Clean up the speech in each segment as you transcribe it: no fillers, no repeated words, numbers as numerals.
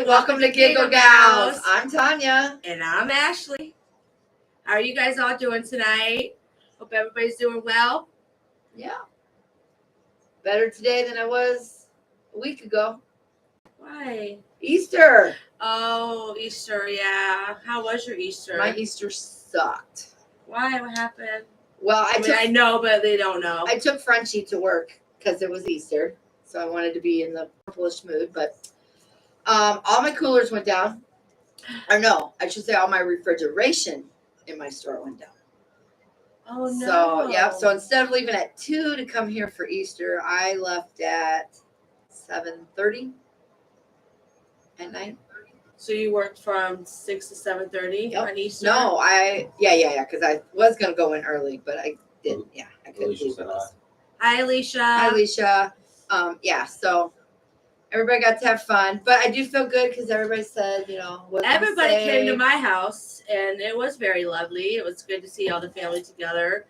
welcome to Giggle Gals. I'm Tanya. And I'm Ashley. How are you guys all doing tonight? Hope everybody's doing well. Yeah. Better today than I was a week ago. Why? Easter. Oh, Easter, yeah. How was your Easter? My Easter sucked. Why? What happened? Well, I know, but they don't know. I took Frenchie to work because it was Easter. So I wanted to be in the purplish mood, but all my coolers went down. Or no, I should say all my refrigeration in my store went down. Oh, no. So, yeah. So instead of leaving at 2 to come here for Easter, I left at 7:30 at night. So you worked from 6 to 7:30 on Easter? No, yeah, because I was going to go in early, but I didn't. Yeah, I couldn't leave early. Hi, Alicia. Hi, Alicia. Yeah, so everybody got to have fun, but I do feel good because everybody said, everybody came to my house, and it was very lovely. It was good to see all the family together.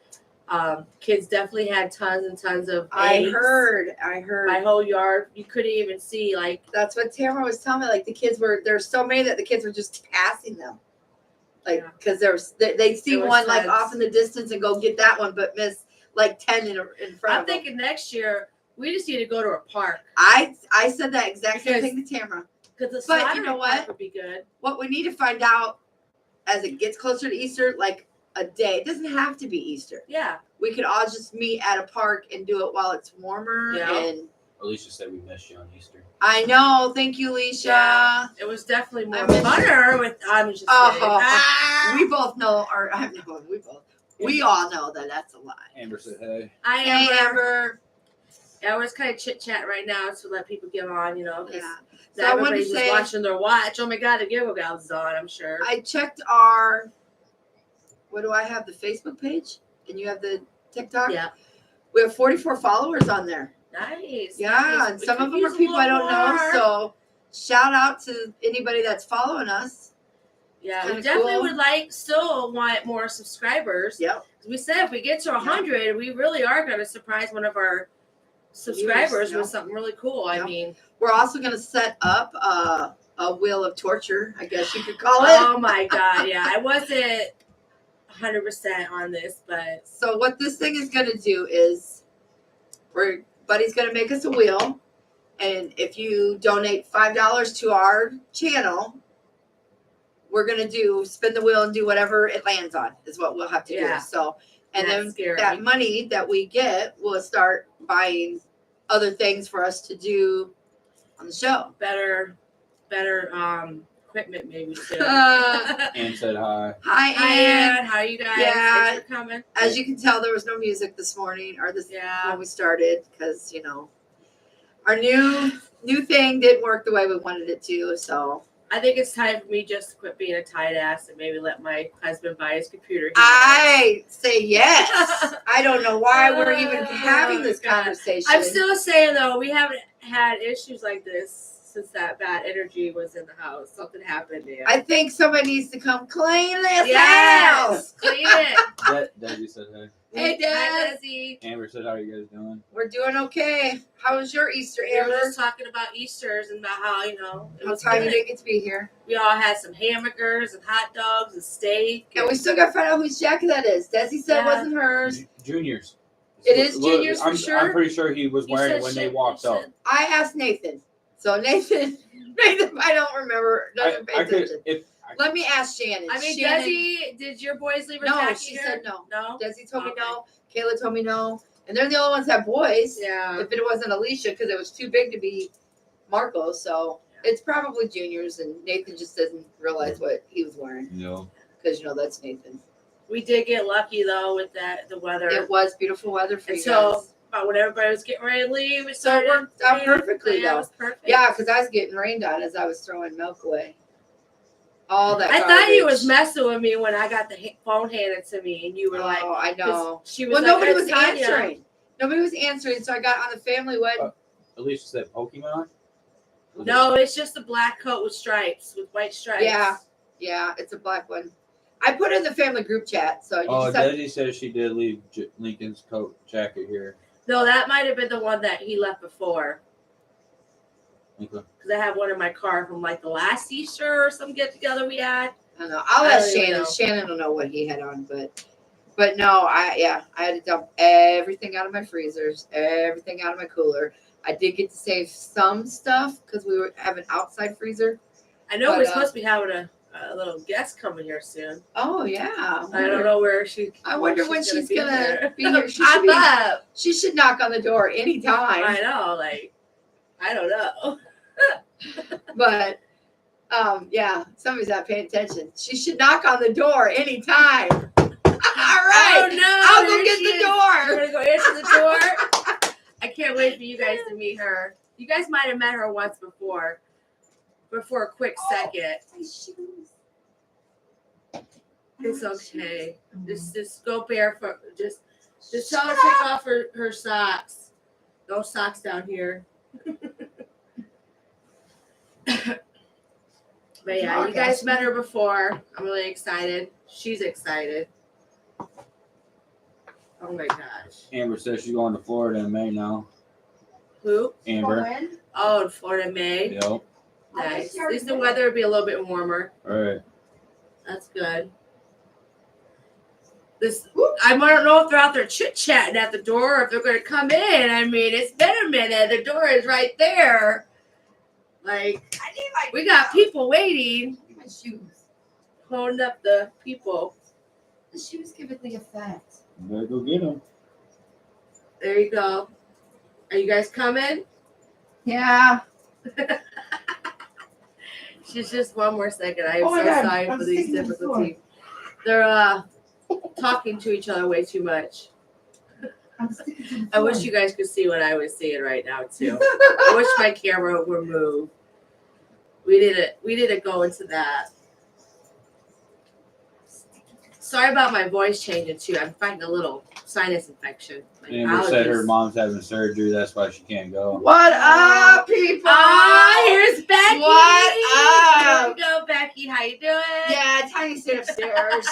Kids definitely had tons and tons of eggs. I heard. My whole yard, you couldn't even see, like. That's what Tamara was telling me. Like, the kids there's so many that the kids were just passing them. Like, because they see one, like, off in the distance and go get that one, but miss, like, 10 in front of them. I'm thinking next year, we just need to go to a park. I said that exact same thing to Tamara. But you know what? Would be good. What we need to find out as it gets closer to Easter, like a day. It doesn't have to be Easter. Yeah. We could all just meet at a park and do it while it's warmer. Yeah. And Alicia said we missed you on Easter. I know. Thank you, Alicia. Yeah, it was definitely more funner with. I'm just we both know, or I know we all know that that's a lie. Amber said, "Hey." Hey, Amber. Yeah, we're just kind of chit chat right now to let people get on, Yeah. So everybody's just watching their watch. Oh my God, the Giggle Gals is on, I'm sure. I checked our. What do I have? The Facebook page, and you have the TikTok. Yeah. We have 44 followers on there. Nice. Yeah, nice. And some of them are people I don't know. So shout out to anybody that's following us. Yeah, we definitely still want more subscribers. Yep. We said if we get to 100, we really are going to surprise one of our subscribers with something really cool. I mean, we're also going to set up a wheel of torture, I guess you could call it. Oh my God, yeah. I wasn't 100% on this, but so what this thing is going to do is Buddy's going to make us a wheel, and if you donate $5 to our channel, we're going to spin the wheel and do whatever it lands on is what we'll have to do. So, and then that money that we get, we'll start buying other things for us to do on the show. Better equipment maybe too. Ann said hi. Hi, Ann. How are you guys? Yeah. Thanks for coming. As you can tell, there was no music this morning when we started because our new thing didn't work the way we wanted it to. So I think it's time for me just to quit being a tight ass and maybe let my husband buy his computer. I say yes. I don't know why we're even having this conversation. I'm still saying though, we haven't had issues like this since that bad energy was in the house. Something happened there. I think somebody needs to come clean this house. Clean it. Desi said hey. Hey, Dad. Hi, Desi. Amber said, how are you guys doing? We're doing okay. How was your Easter, Amber? We were just talking about Easters and about how, it was time you didn't get to be here. We all had some hamburgers and hot dogs and steak. And we still got to find out whose jacket that is. Desi said it wasn't hers. Junior's. It is Junior's for sure? I'm pretty sure he was wearing it when they walked up. I asked Nathan. So Nathan, I don't remember. Doesn't pay attention. Let me ask Shannon. I mean, Shannon, Desi, did your boys leave her No, jacket she here? said no. No? Desi told me no. Kayla told me no. And they're the only ones that have boys. Yeah. If it wasn't Alicia, because it was too big to be Marco. So it's probably Junior's, and Nathan just doesn't realize what he was wearing. No. Because, that's Nathan. We did get lucky, though, with the weather. It was beautiful weather for you guys. So, about when everybody was getting ready to leave, it worked out perfectly, though. It was perfect. Yeah, because I was getting rained on as I was throwing milk away. All that. I thought you was messing with me when I got the phone handed to me, and you were like, "Oh, I know." She was nobody was answering. Nobody was answering, so I got on the family wedding. Alicia said Pokemon. No, it's just a black coat with stripes, with white stripes. Yeah, it's a black one. I put it in the family group chat. So Desi said she did leave Lincoln's coat jacket here. No, that might have been the one that he left before. Okay. because I have one in my car from like the last Easter or some get together we had. I don't know. I'll I ask don't even Shannon. know. Shannon will know what he had on, but no, I had to dump everything out of my freezers, everything out of my cooler. I did get to save some stuff because we have an outside freezer. I know But, we're supposed to be having a little guest coming here soon. Oh yeah, I don't know where she. I wonder when she's gonna there. be here. She Pop should be, up. she should knock on the door anytime. I know, like, I don't know. But yeah, somebody's not paying attention. She should knock on the door anytime. All right, Oh no! I'll go there get she the is. You're door. gonna go answer the door. I can't wait for you guys to meet her. You guys might have met her once before, but for a quick second. My shoes. It's okay. Just go barefoot. Just tell her to take off her socks. No socks down here. But yeah, you guys met her before. I'm really excited. She's excited. Oh my gosh. Amber says she's going to Florida in May now. Who? Amber. When? Oh, in Florida, May. Yep. Nice. At least the weather would be a little bit warmer. All right. That's good. I don't know if they're out there chit chatting at the door or if they're going to come in. I mean, it's been a minute. The door is right there. Like, I need my. we got people waiting, My shoes. holding up the people. The shoes give it the effect. You better go get them. There you go. Are you guys coming? Yeah. She's just one more second. I am Oh my so God, sorry I'm for these sticking to the floor. difficulties. They're talking to each other way too much. I wish you guys could see what I was seeing right now too. I wish my camera would move. We didn't go into that. Sorry about my voice changing too. I'm fighting a little sinus infection. Like Amber said her allergies. mom's having surgery. That's why she can't go. What up, people? Ah, here's Becky. What There up? you go, Becky. How you doing? Yeah, Tiny stayed upstairs.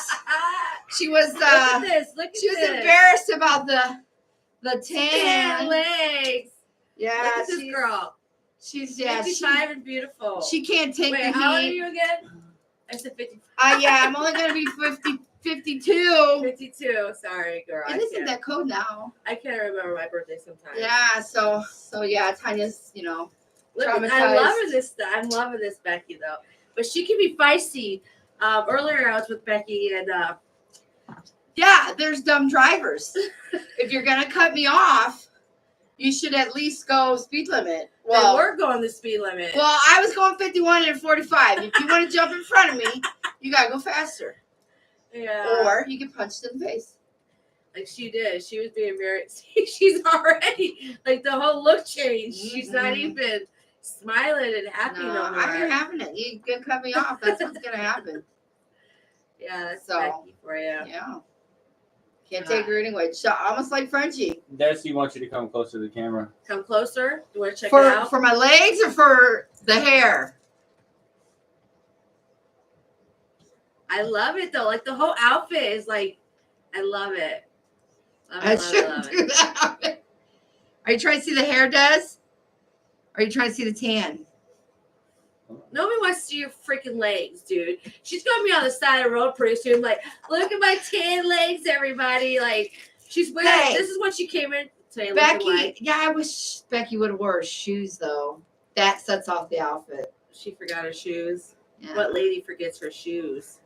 She was Look at this. Look at she was this. embarrassed about the Tan tan. legs. Yeah, Look at this she's girl. she's 55 and beautiful. she can't take Wait, the how old are heat. you again? I said 50, Yeah, I'm only gonna be 52. 52. Sorry, girl. It isn't that cold now. I can't remember my birthday sometimes. Yeah, so yeah, Tanya's, Look, I'm traumatized. loving this. I'm loving this Becky though, but she can be feisty. Earlier I was with Becky and yeah, there's dumb drivers. If you're gonna cut me off, you should at least go speed limit. they were going the speed limit. Well, I was going 51 and 45. If you want to jump in front of me, you gotta go faster, Yeah. or you get punched in the face. Like she did. She was being very. She's already like the whole look changed. She's not Mhm. even smiling and happy no more. I ain't having it. You can cut me off. That's what's gonna happen. Yeah, that's So, Becky for you. Yeah. Can't take her anyway. Almost like Frenchie. Desi wants you to come closer to the camera. Come closer. You want to check it out? For my legs or for the hair? I love it though. Like the whole outfit is like, I love it. Love it, I love it, shouldn't love do it. that. Are you trying to see the hair, Des? Or are you trying to see the tan? Nobody wants to see your freaking legs, dude. She's gonna be on the side of the road pretty soon. Like, look at my tan legs, everybody. Like, she's wearing. Hey. This is what she came in today looking Becky, like. yeah, I wish Becky would have wore shoes though. That sets off the outfit. She forgot her shoes. Yeah. What lady forgets her shoes?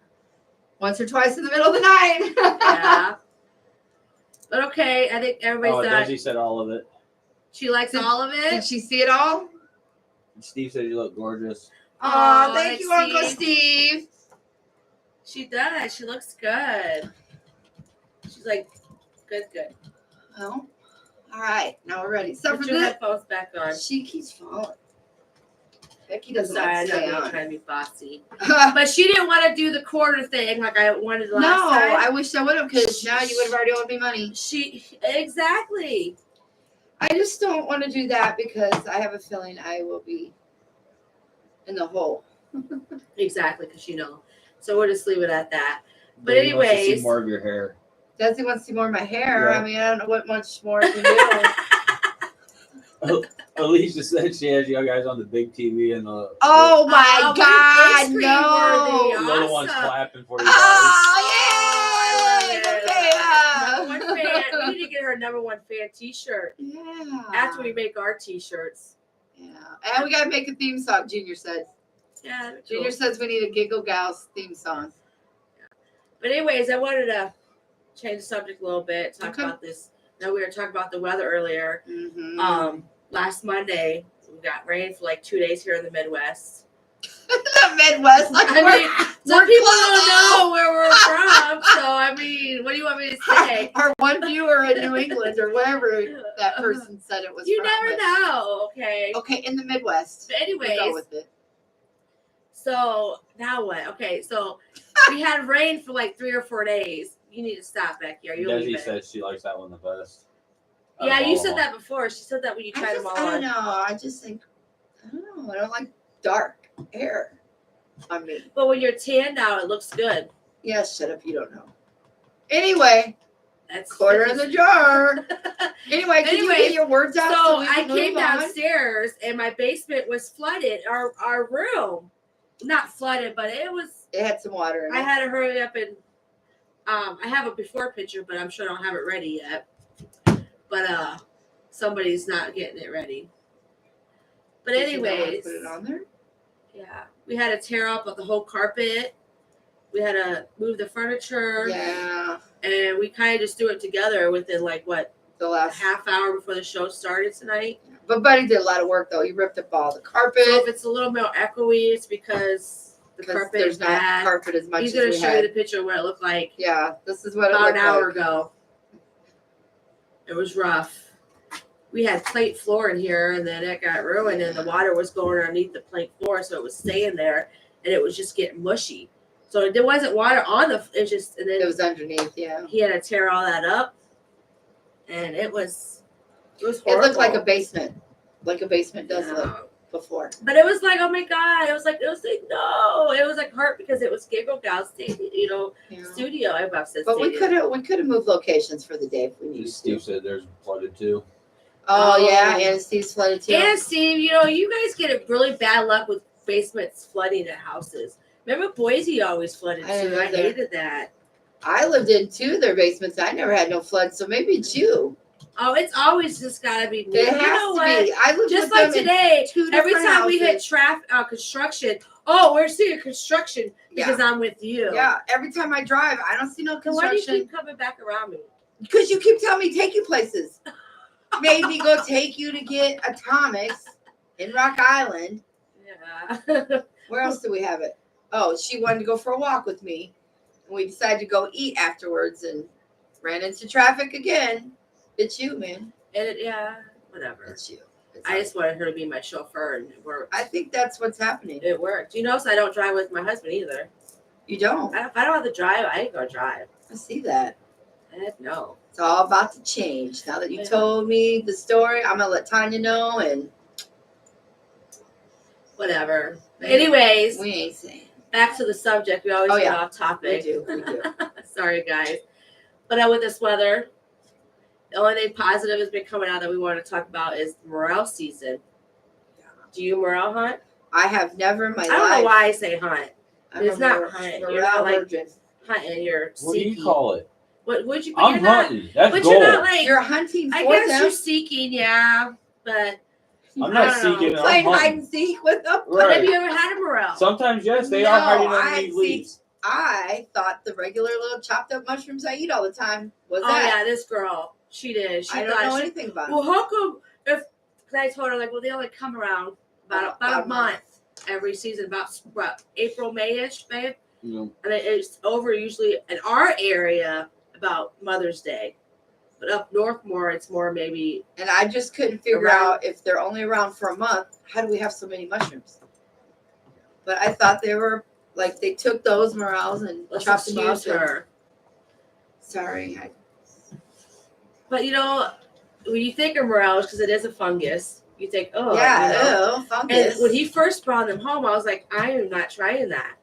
Once or twice in the middle of the night. Yeah. But okay, I think everybody's done. Desi said all of it. She likes all of Did it. she see it all? Steve said you look gorgeous. Oh, thank thanks, you, Uncle Steve. She does. She looks good. She's like, good. Well, all right, now we're ready. So Put for your this, headphones back on. she keeps falling. Becky I'm doesn't sorry, I like to know stay you're on. trying to be bossy. But she didn't want to do the quarter thing like I wanted last No, time. I wish I would have, because now you would have already owed me money. Exactly. I just don't want to do that because I have a feeling I will be in the hole. Exactly, because So we'll just leave it at that. But Desi wants to see anyways. more of your hair. Desi wants to see more of my hair. Yeah. I mean, I don't know what much more I can do. Alicia said she has you guys on the big TV and the Oh my Oh, God, we're big no. screen little ones Awesome. clapping for you guys. Oh, yay! Number one fan. We need to get her number one fan T-shirt Yeah. after we make our T-shirts. Yeah. And we got to make a theme song, Junior says. Yeah. Junior says we need a Giggle Gals theme song. But anyways, I wanted to change the subject a little bit. Talk Okay. about this. Now we were talking about the weather earlier. Mm-hmm. Last Monday we got rain for like 2 days here in the Midwest. The Midwest. Like I mean, some we're people close. don't know where we're from, so I mean, what do you want me to say? Our one viewer in New England or wherever that person said it was You from. never know, okay? Okay, in the Midwest. But We'll go anyways, with it. so now what? Okay, so we had rain for like 3 or 4 days. You need to stop back here. You're Desi leaving. said she likes that one the best. Yeah, Out of you all said of them. that before. She said that when you tried them all I don't on. know. I just think, I don't know. I don't like dark hair on me. But when you're tan now, it looks good. Yeah, shut up. You don't know. Anyway, That's quarter in the jar. Anyway, can you Anyways, get your words out? So we I can came move on? downstairs and my basement was flooded. Our room, not flooded, but it was. It had some water in it. I had to hurry up and. I have a before picture, but I'm sure I don't have it ready yet. But somebody's not getting it ready. But Did you not wanna anyways, put it on there. yeah, we had to tear up the whole carpet. We had to move the furniture, Yeah, and we kind of just do it together within like what the a last. half hour before the show started tonight. But Buddy did a lot of work though. He ripped up all the carpet. So if it's a little more echoey, it's because the because carpet there's is not bad. carpet as much He's as gonna we show you had. the picture of what it looked like Yeah, this is what it about looked an hour like. ago. It was rough. We had plank floor in here, and then it got ruined, and the water was going underneath the plank floor, so it was staying there, and it was just getting mushy. So there wasn't water on the. It just and then It was underneath. Yeah, he had to tear all that up, and it was it horrible. looked like a basement does Yeah. look before. But it was like, oh my god! It was like no. It was like hurt because it was Giggle Gal Stadium, Yeah. studio. I about said But we stadium. could have moved locations for the day if we needed Steve to. said there's flooded too. Oh yeah, Oh. and Steve's flooded too. And Steve, you guys get really bad luck with basements flooding at houses. Remember Boise always flooded I too. know I that. hated that. I lived in two of their basements. I never had no flood, so maybe it's you. Oh, it's always just gotta be me. It You has know to what? be. I lived Just with like them in today, two every different time we hit houses. construction, oh, we're seeing construction because I'm with you. Yeah, every time I drive, I don't see no So why do you construction. keep coming back around me? Because you keep telling me take you places. Maybe go take you to get Atomics in Rock Island. Yeah. Where else do we have it? Oh, she wanted to go for a walk with me. And we decided to go eat afterwards and ran into traffic again. It's you, man. Yeah, whatever. It's you. It's I all- just wanted her to be my chauffeur, and it worked. I think that's what's happening. It worked. You notice I don't drive with my husband either. You don't. If I don't have to drive, I ain't gonna drive. I see that. Heck no. It's all about to change. Now that you Yeah. told me the story, I'm gonna let Tanya know, and Whatever. Yeah. Anyways, we ain't saying. back to the subject. We always Oh, get yeah. off topic. We do. Sorry, guys. But with this weather, the only thing positive has been coming out that we want to talk about is morel season. Do you morel hunt? I have never in my I life. don't know why I say hunt. I'm It's a not mor- hunt. morel You're not like- virgin. Hunting, you're What do seeking. you call it? What would you? I'm you're not- hunting. That's But gold. you're not like. You're hunting for I guess them. you're seeking, yeah. But I'm I not don't know. seeking. I'm Playing hide hunting. and seek with them. But have Right. you ever had a morel? Sometimes yes, they are No, hiding I underneath see- leaves. I thought the regular little chopped up mushrooms I eat all the time was Oh that. yeah, this girl. She did. She I don't know thought. anything about Well, it. how come? If cause I told her like, well, they only come around about a month every season, about what, April, Mayish, babe. You know, And it's over usually in our area about Mother's Day, but up north more, it's more maybe. And I just couldn't figure Around- out if they're only around for a month, how do we have so many mushrooms? But I thought they were like they took those morels and Let's chopped just them use up. and- her. Sorry, But when you think of morels, because it is a fungus, you think, oh, yeah, you know. ew, fungus. And when he first brought them home, I was like, I am not trying that.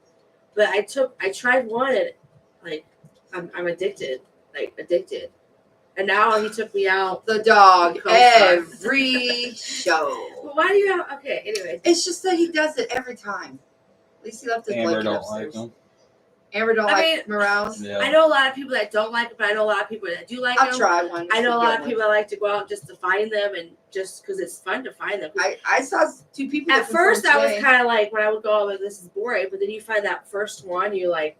But I tried one, and like, I'm addicted, like addicted. And now he took me out. The dog Co-star. every show. Well, why do you have? Okay, anyway. It's just that he does it every time. At least he left his Amber blanket don't upstairs. like him. Amber don't I like Morales. Yeah. I know a lot of people that don't like it, but I know a lot of people that do like I'll them. try one. I know a We'll lot get of people that like to go out just to find them and just because it's fun to find them. I saw 2 people. At looking for first, them I was today. kind of like, when I would go, oh, this is boring. But then you find that first one, you're like,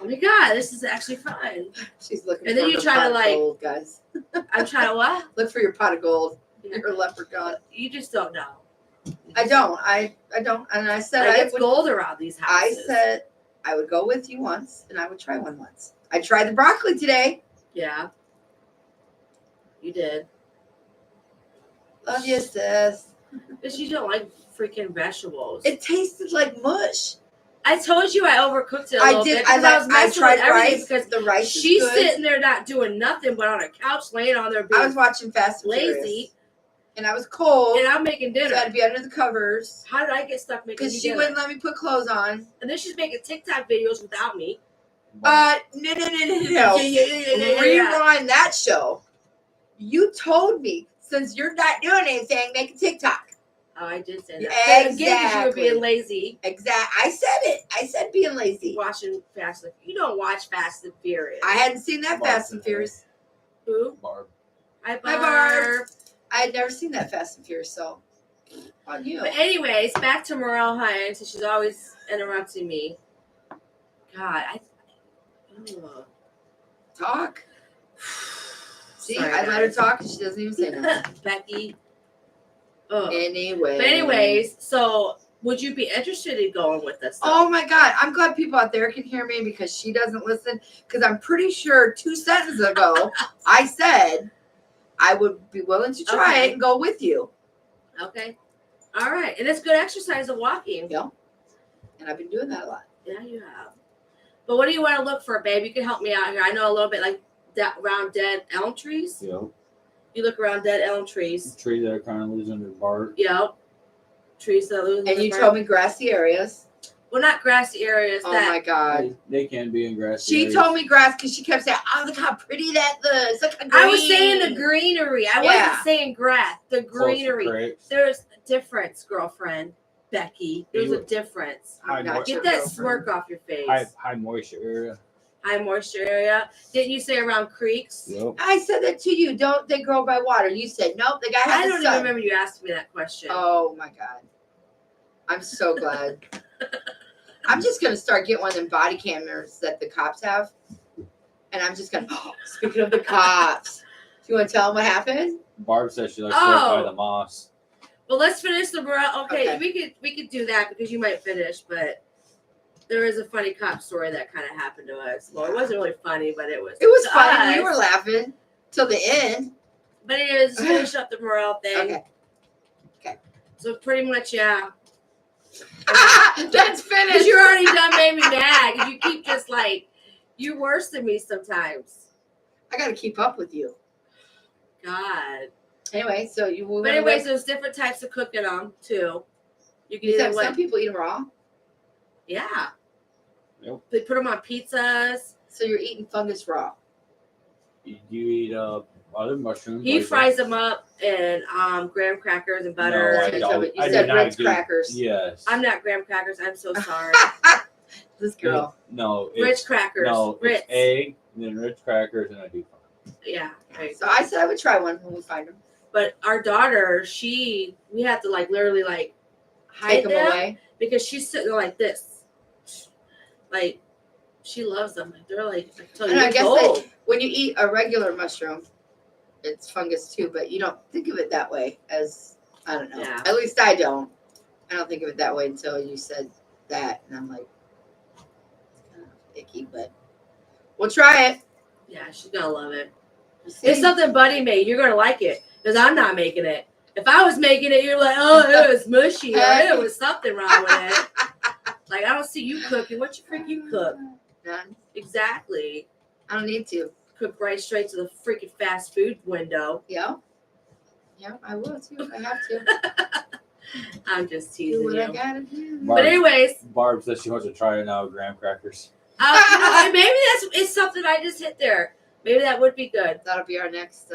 oh my God, this is actually fun. She's looking. And then for you her try to, pot of like- gold, guys. I'm trying to what? Look for your pot of gold. Your leprechaun. You just don't know. I don't. I don't. And I said Like, I it's would. gold around these I houses. said I would go with you once, and I would try one once. I tried the broccoli today. Yeah. You did. Love you, sis. Because you don't like freaking vegetables. It tasted like mush. I told you I overcooked it a I little did. bit I because I was like. I messing tried with everything rice because the rice. she's is good. sitting there not doing nothing but on a couch laying on there being I was watching Fast and lazy, Furious, and I was cold, and I'm making so I dinner. had to be under the covers How did I get stuck making because she dinner? wouldn't let me put clothes on. And then she's making TikTok videos without me. No. Yeah. Rewind that show. You told me since you're not doing anything, make a TikTok. Oh, I did say Yeah, that. Again, because you were exactly. being lazy, Exact. I said it. I said being lazy. watching Fast and You don't watch Fast and Furious. I hadn't seen that Fast and Furious. Who? Barb. Hi, Hi, Barb. I had never seen that Fast and Furious, so on you. But anyways, back to Morale Hines. So she's always interrupting me. God, ugh. Talk. See, Sorry, I let her guys. talk, and she doesn't even say nothing. Becky. Ugh. Anyway. But anyways, so would you be interested in going with us? though? Oh my God! I'm glad people out there can hear me because she doesn't listen. Because I'm pretty sure 2 sentences ago I said I would be willing to try Okay. it and go with you. Okay. All right. And it's good exercise of walking. Yeah. And I've been doing that a lot. Yeah, you have. But what do you want to look for, babe? You can help me out here. I know a little bit like that around dead elm trees. Yep. You look around dead elm trees. Trees that are kind of losing their bark. Yep. Trees that lose. And their you bark. told me grassy areas. Well, not grassy areas. Oh that my God! They can be in grass. She told me grass because she kept saying, "Oh, look how pretty that looks! Look how green." I was saying the greenery. I Yeah. wasn't saying grass. The greenery. There's a difference, girlfriend. Becky. There's a difference. I'm not Get your that girlfriend. smirk off your face. High moisture area. High moisture area. Didn't you say around creeks? Yep. I said that to you. Don't they grow by water? You said nope. The guy has I a don't son. even remember you asking me that question. Oh my God! I'm so glad. I'm just gonna start getting one of them body cameras that the cops have, and I'm just gonna. Speaking of the cops, do you want to tell them what happened? Barb says she likes to work by Oh. the moss. Well, let's finish the morale. Okay, Okay. we could do that because you might finish, but there is a funny cop story that kind of happened to us. Well, it wasn't really funny, but it was. It was to funny. We us. were laughing till the end. But anyways, let's finish up the morale thing. Okay. So pretty much, yeah. That's Because finished. you already done made me mad. 'Cause you keep just like, you're worse than me sometimes. I got to keep up with you. God. Anyway, so you. But anyways, there's different types of cooking them too. You can you either said some what? people eat them raw, Yeah. Yep. They put them on pizzas. so you're eating fungus raw. You eat other mushrooms. He like fries them up in graham crackers and butter. No, I You don't. said, you I said do not Ritz do- crackers. Yes. I'm not graham crackers. I'm so sorry. This girl. No. Ritz crackers. No. Ritz. It's egg, and then Ritz crackers, and I do fries. Yeah. Right. So I said I would try one when we find them. But our daughter, we have to like literally like hide Take them them away. because she's sitting there like this. Like she loves them. Like they're like until And I you're guess old. when you eat a regular mushroom, it's fungus too, but you don't think of it that way as, I don't know. Yeah. At least I don't. I don't think of it that way until you said that. And I'm like, it's kind of icky, but we'll try it. Yeah, she's gonna love it. We'll see. It's something Buddy made. You're gonna like it because I'm not making it. If I was making it, you're like, oh, it was mushy or it was something wrong with it. Like I don't see you cooking. What you freaking cook? None. Exactly. I don't need to. Cook right straight to the freaking fast food window. Yeah. Yeah, I will too. If I have to. I'm just Do teasing what you. I gotta do. Barb- But anyways, Barb says she wants to try it now with graham crackers. maybe it's something I just hit there. Maybe that would be good. That'll be our next.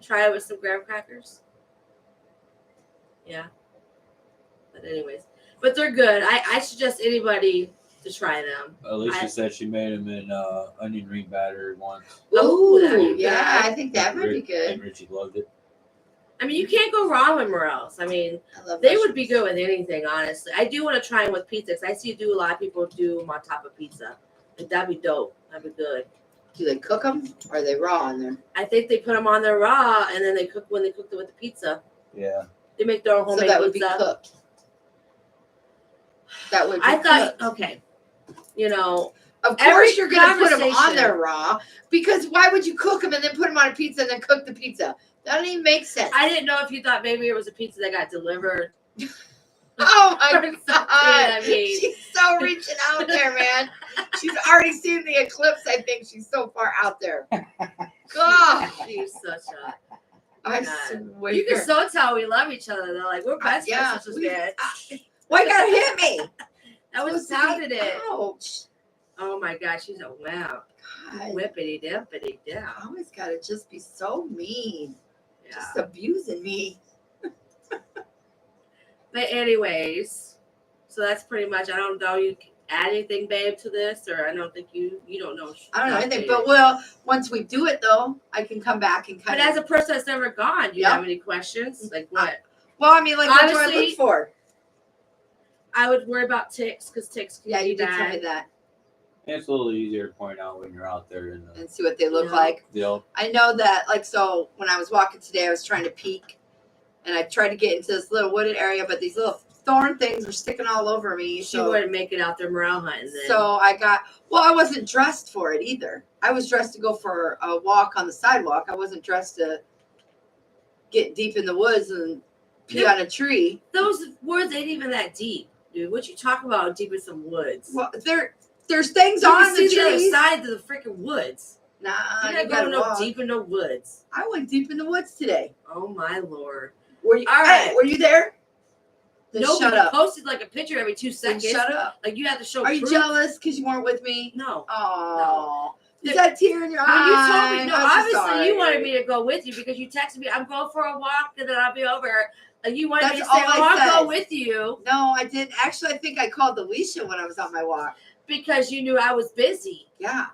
Try it with some graham crackers. Yeah. But anyways, but they're good. I suggest anybody to try them. Alicia said she made them in onion ring batter once. Oh, that'd Ooh, be yeah, good. I think that might be good. And Richie loved it. I mean, you can't go wrong with morels. I mean, I love they would be mushrooms. good with anything, honestly. I do want to try them with pizza because I see a lot of people do them on top of pizza. Like, that'd be dope. That'd be good. Do they cook them or are they raw in there? I think they put them on there raw and then they cook when they cooked it with the pizza. Yeah. They make their own So homemade that would be pizza. cooked. That would be I thought, cooked. okay, you know, Of every course, you're gonna put them on conversation- there raw because why would you cook them and then put them on a pizza and then cook the pizza? That doesn't even make sense. I didn't know if you thought maybe it was a pizza that got delivered. Oh my Or something, god! I mean. She's so reaching out there, man. She's already seen the eclipse. I think she's so far out there. God, She's such a. I God. swear. You can so tell we love each other. They're like, we're best Yeah, friends, we- man. Why you gotta hit me? That was Supposed to sounded be- it. Ouch. Oh my God, she's a wow. God, Whippity dippity I down. always gotta just be so mean. Yeah. Just abusing me. But anyways, so that's pretty much. I don't know. You add anything, babe, to this, or I don't think you don't know. I don't know anything, babe. but well, once we do it though, I can come back and But kind as of. a person that's never gone, do you Yep. have any questions? Like what? Well, I mean, like, what do I Honestly, look for? I would worry about ticks because ticks can Yeah, be you did tell bad. me that, And it's a little easier to point out when you're out there in the and see what they look Yeah. like. field. I know that, like, so when I was walking today, I was trying to peek, and I tried to get into this little wooded area, but these little thorn things were sticking all over me. She So, wouldn't make it out there morel hunting then. so I got. Well, I wasn't dressed for it either. I was dressed to go for a walk on the sidewalk. I wasn't dressed to get deep in the woods and pee Yeah. on a tree. those woods ain't even that deep, dude. What you talk about deep in some woods? Well, there's things you on can the see the other trees. side of the freaking woods. Nah, You're you not gotta going no walk. deep in the woods. I went deep in the woods today. Oh my lord. Were you? All Hey, right. were you there? Then No, shut you up. posted like a picture every 2 Then seconds. shut up. Like you have to show Are you proof. jealous because you weren't with me? No. Oh, No. is that a tear in your When eye? you told me, no, I'm so obviously you wanted sorry. me to go with you because you texted me, I'm going for a walk and then I'll be over. And you wanted me to That's say, all I I'll said. go with you No, I didn't. Actually, I think I called Alicia when I was on my walk. because you knew I was busy. Yeah,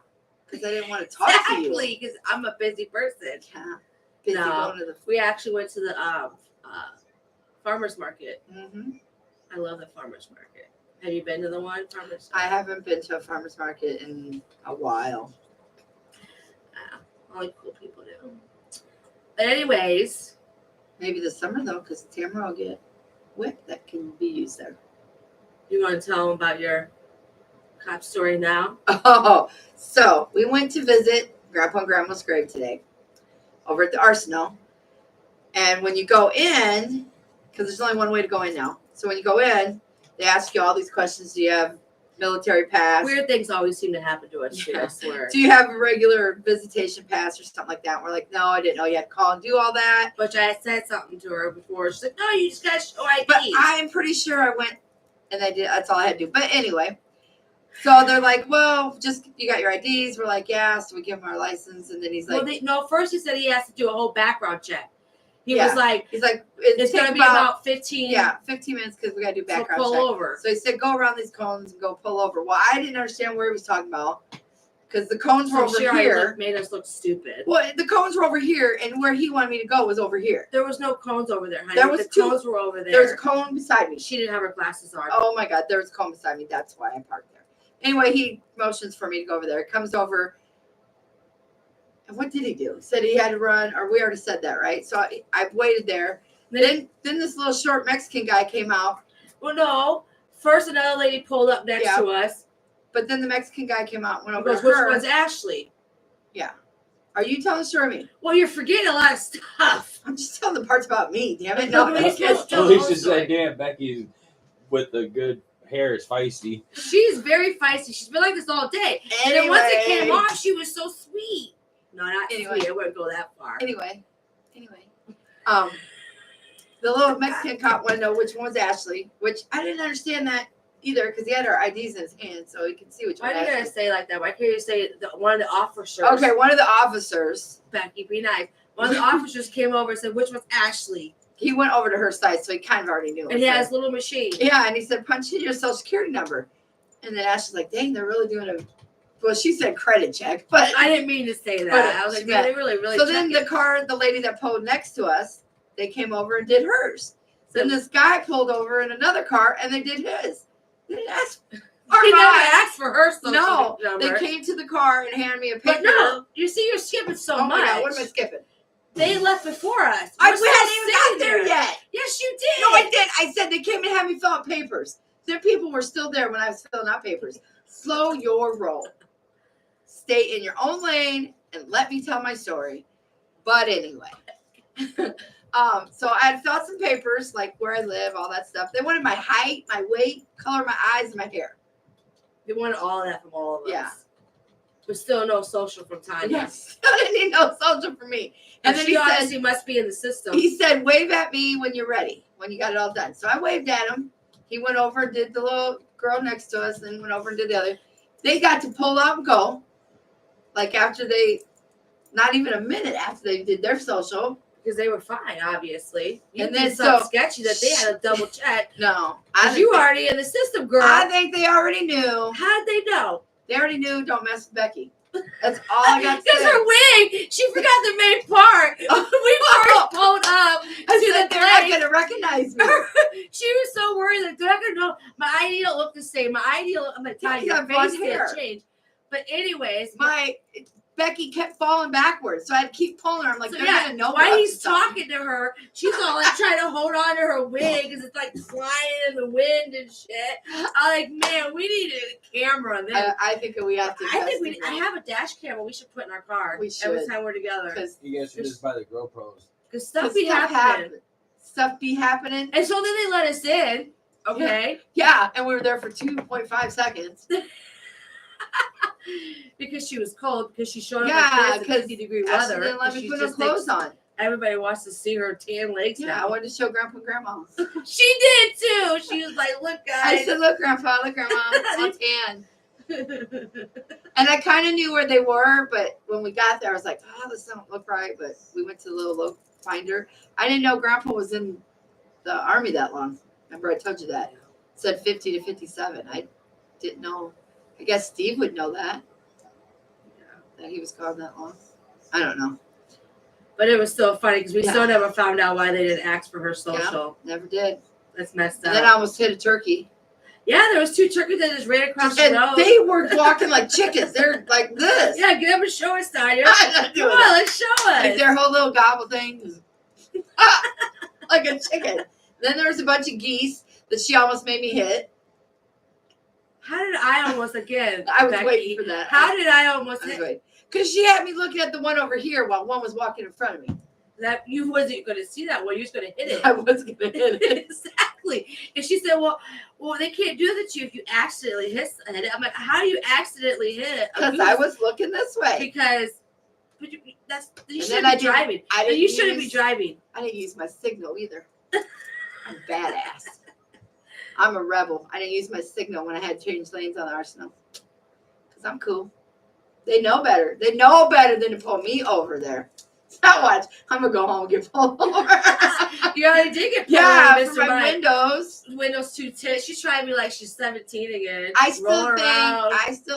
because I didn't want to talk to you. Exactly, because I'm a busy person. Yeah, busy No. going to the. We actually went to the farmer's market. Mm-hmm. I love the farmer's market. Have you been to the one farmer's I haven't been to a farmer's market in a while. Only cool people do. But anyways, Maybe this summer though, because Tamara will get whip that can be used there. you want to tell them about your cop story now? Oh, so we went to visit Grandpa and Grandma's grave today over at the Arsenal. And when you go in, because there's only one way to go in now. So when you go in, they ask you all these questions. Do you have military pass? Weird things always seem to happen to us, too, Yeah. I swear. Do you have a regular visitation pass or something like that? And we're like, no, I didn't know you had to call and do all that. Which I had said something to her before. She's like, no, you just got to show IDs. But I'm pretty sure I went and I did. That's all I had to do. But anyway, so they're like, well, just you got your IDs. We're like, yeah. So we give him our license. And then he's like, First he said he has to do a whole background check. He Yeah. was like, he's like, it's going to be about 15. 15 minutes because we got to do So background pull check. over. So he said, go around these cones and go pull over. Well, I didn't understand where he was talking about because the cones were So over she already here. made us look stupid. Well, the cones were over here, and where he wanted me to go was over here. There was no cones over there, honey. There was the two. cones were over there. There was a cone beside me. She didn't have her glasses on. Oh my God, there was a cone beside me. That's why I parked there. Anyway, he motions for me to go over there. Comes over. And what did he do? He said he had to run, or we already said that, right? So I waited there. Then this little short Mexican guy came out. Well, no. First, another lady pulled up next Yeah. to us. But then the Mexican guy came out and went He over goes, to which her. one's Ashley? Yeah. Are you telling the story of me? Well, you're forgetting a lot of stuff. I'm just telling the parts about me, damn it. No, No, but he's supposed to tell the whole Alicia story. said, damn, Becky's with the good hair is feisty. She's very feisty. She's been like this all day. And then once it came off, she was so sweet. No, not Anyway. sweet. I wouldn't go that far. Anyway. The little Mexican cop wanted to know which one was Ashley, which I didn't understand that either because he had our IDs in his hand, so he could see which Why one. do you gotta say it like that? Why can't you say one of the officers? Okay, one of the officers. Becky, be nice. One of the officers came over and said, "Which one's Ashley?" He went over to her side, so he kind of already knew. And he has a little machine. Yeah, and he said, "Punch in your social security number." And then Ashley's like, "Dang, they're really doing a." Well, she said credit check, but I didn't mean to say that. But I was like, she yeah, meant- they really. so then the lady that pulled next to us, they came over and did hers. Then this guy pulled over in another car and they did his. They didn't ask. He never asked for her social No, number. they came to the car and handed me a paper. But no, you see, you're skipping so Oh much. my God, what am I skipping? They left before us. We We're still hadn't even got sitting there yet. Yes, you did. No, I did. I said they came and had me fill out papers. Their people were still there when I was filling out papers. Slow your roll. Stay in your own lane and let me tell my story. But anyway. So I had filled out some papers, like where I live, all that stuff. They wanted my height, my weight, color of my eyes, and my hair. They wanted all of that from all of us. Yeah. But still no social from Tanya. Yes. I didn't need no social for me. And And then she he said, honestly must be in the system. he said, wave at me when you're ready, when you got it all done. So I waved at him. He went over and did the little girl next to us, and went over and did the other. They got to pull out and go. Like after not even a minute after they did their social. Because they were fine, obviously. You And did then something so- sketchy that they had to double check. No. Because you were already in the system, girl. I think they already knew. How'd they know? They already knew don't mess with Becky. That's all I got to Because say. her wig, she forgot the main part. We first pulled up I to said the they're not place. going to recognize me. She was so worried that they're not gonna know. My ID don't look the same. My ID, I'm like, Tanya, You your got blonde face hair. didn't change. But anyways, Becky kept falling backwards, so I had to keep pulling her. I'm like, so they're yeah, going to know. while we're up he's to something. talking to her, she's all like trying to hold on to her wig because it's like flying in the wind and shit. I'm like, man, we need a camera. Then I think we have to. I think I have a dash camera we should put in our car We every should. time we're together. Because You guys should just buy the GoPros. Stuff be happening. Stuff be happening. And so then they let us in. Okay. Yeah, and we were there for 2.5 seconds. Because she was cold, because she showed up Yeah, like this in 'cause 50-degree Ashley weather. didn't let 'cause me she put no just thinks clothes on. Everybody wants to see her tan legs Yeah, I now. wanted to show Grandpa and Grandma. She did too. She was like, look, I guys. said, look, Grandpa, look, Grandma, I'm tan. And I kind of knew where they were, but when we got there, I was like, oh, this don't look right. But we went to the little local finder. I didn't know Grandpa was in the Army that long. Remember I told you that? It said 50 to 57. I didn't know. I guess Steve would know that. That he was gone that long. I don't know. But it was so funny because we Yeah. still never found out why they didn't ask for her social. Never did. That's messed And up. then I almost hit a turkey. Yeah, there was 2 turkeys that just ran across the And road. they were walking like chickens. They're like this. Yeah, get up and show us, Tanya. I'm not doing Come that. on, let's show us. Like their whole little gobble thing is like a chicken. Then there was a bunch of geese that she almost made me hit. How did I almost again? I was Becky, waiting for that. How did I almost I was hit waiting. Because she had me looking at the one over here while one was walking in front of me. that? You wasn't going to see that one. You was going to hit it. I was going to hit it. Exactly. And she said, well, they can't do that to you if you accidentally hit it. I'm like, how do you accidentally hit it? Because I was looking this way. Because but you And shouldn't then be I didn't- driving. I And didn't you shouldn't be use- driving. I didn't use my signal either. I'm badass. I'm a rebel. I didn't use my signal when I had changed lanes on the Arsenal. Because I'm cool. They know better. They know better than to pull me over there. Now watch. I'm going to go home and get pulled over. You already did get pulled Yeah, over, for Mr. my Mike. windows. Windows 210. She's trying to be like she's 17 again. I still rolling around.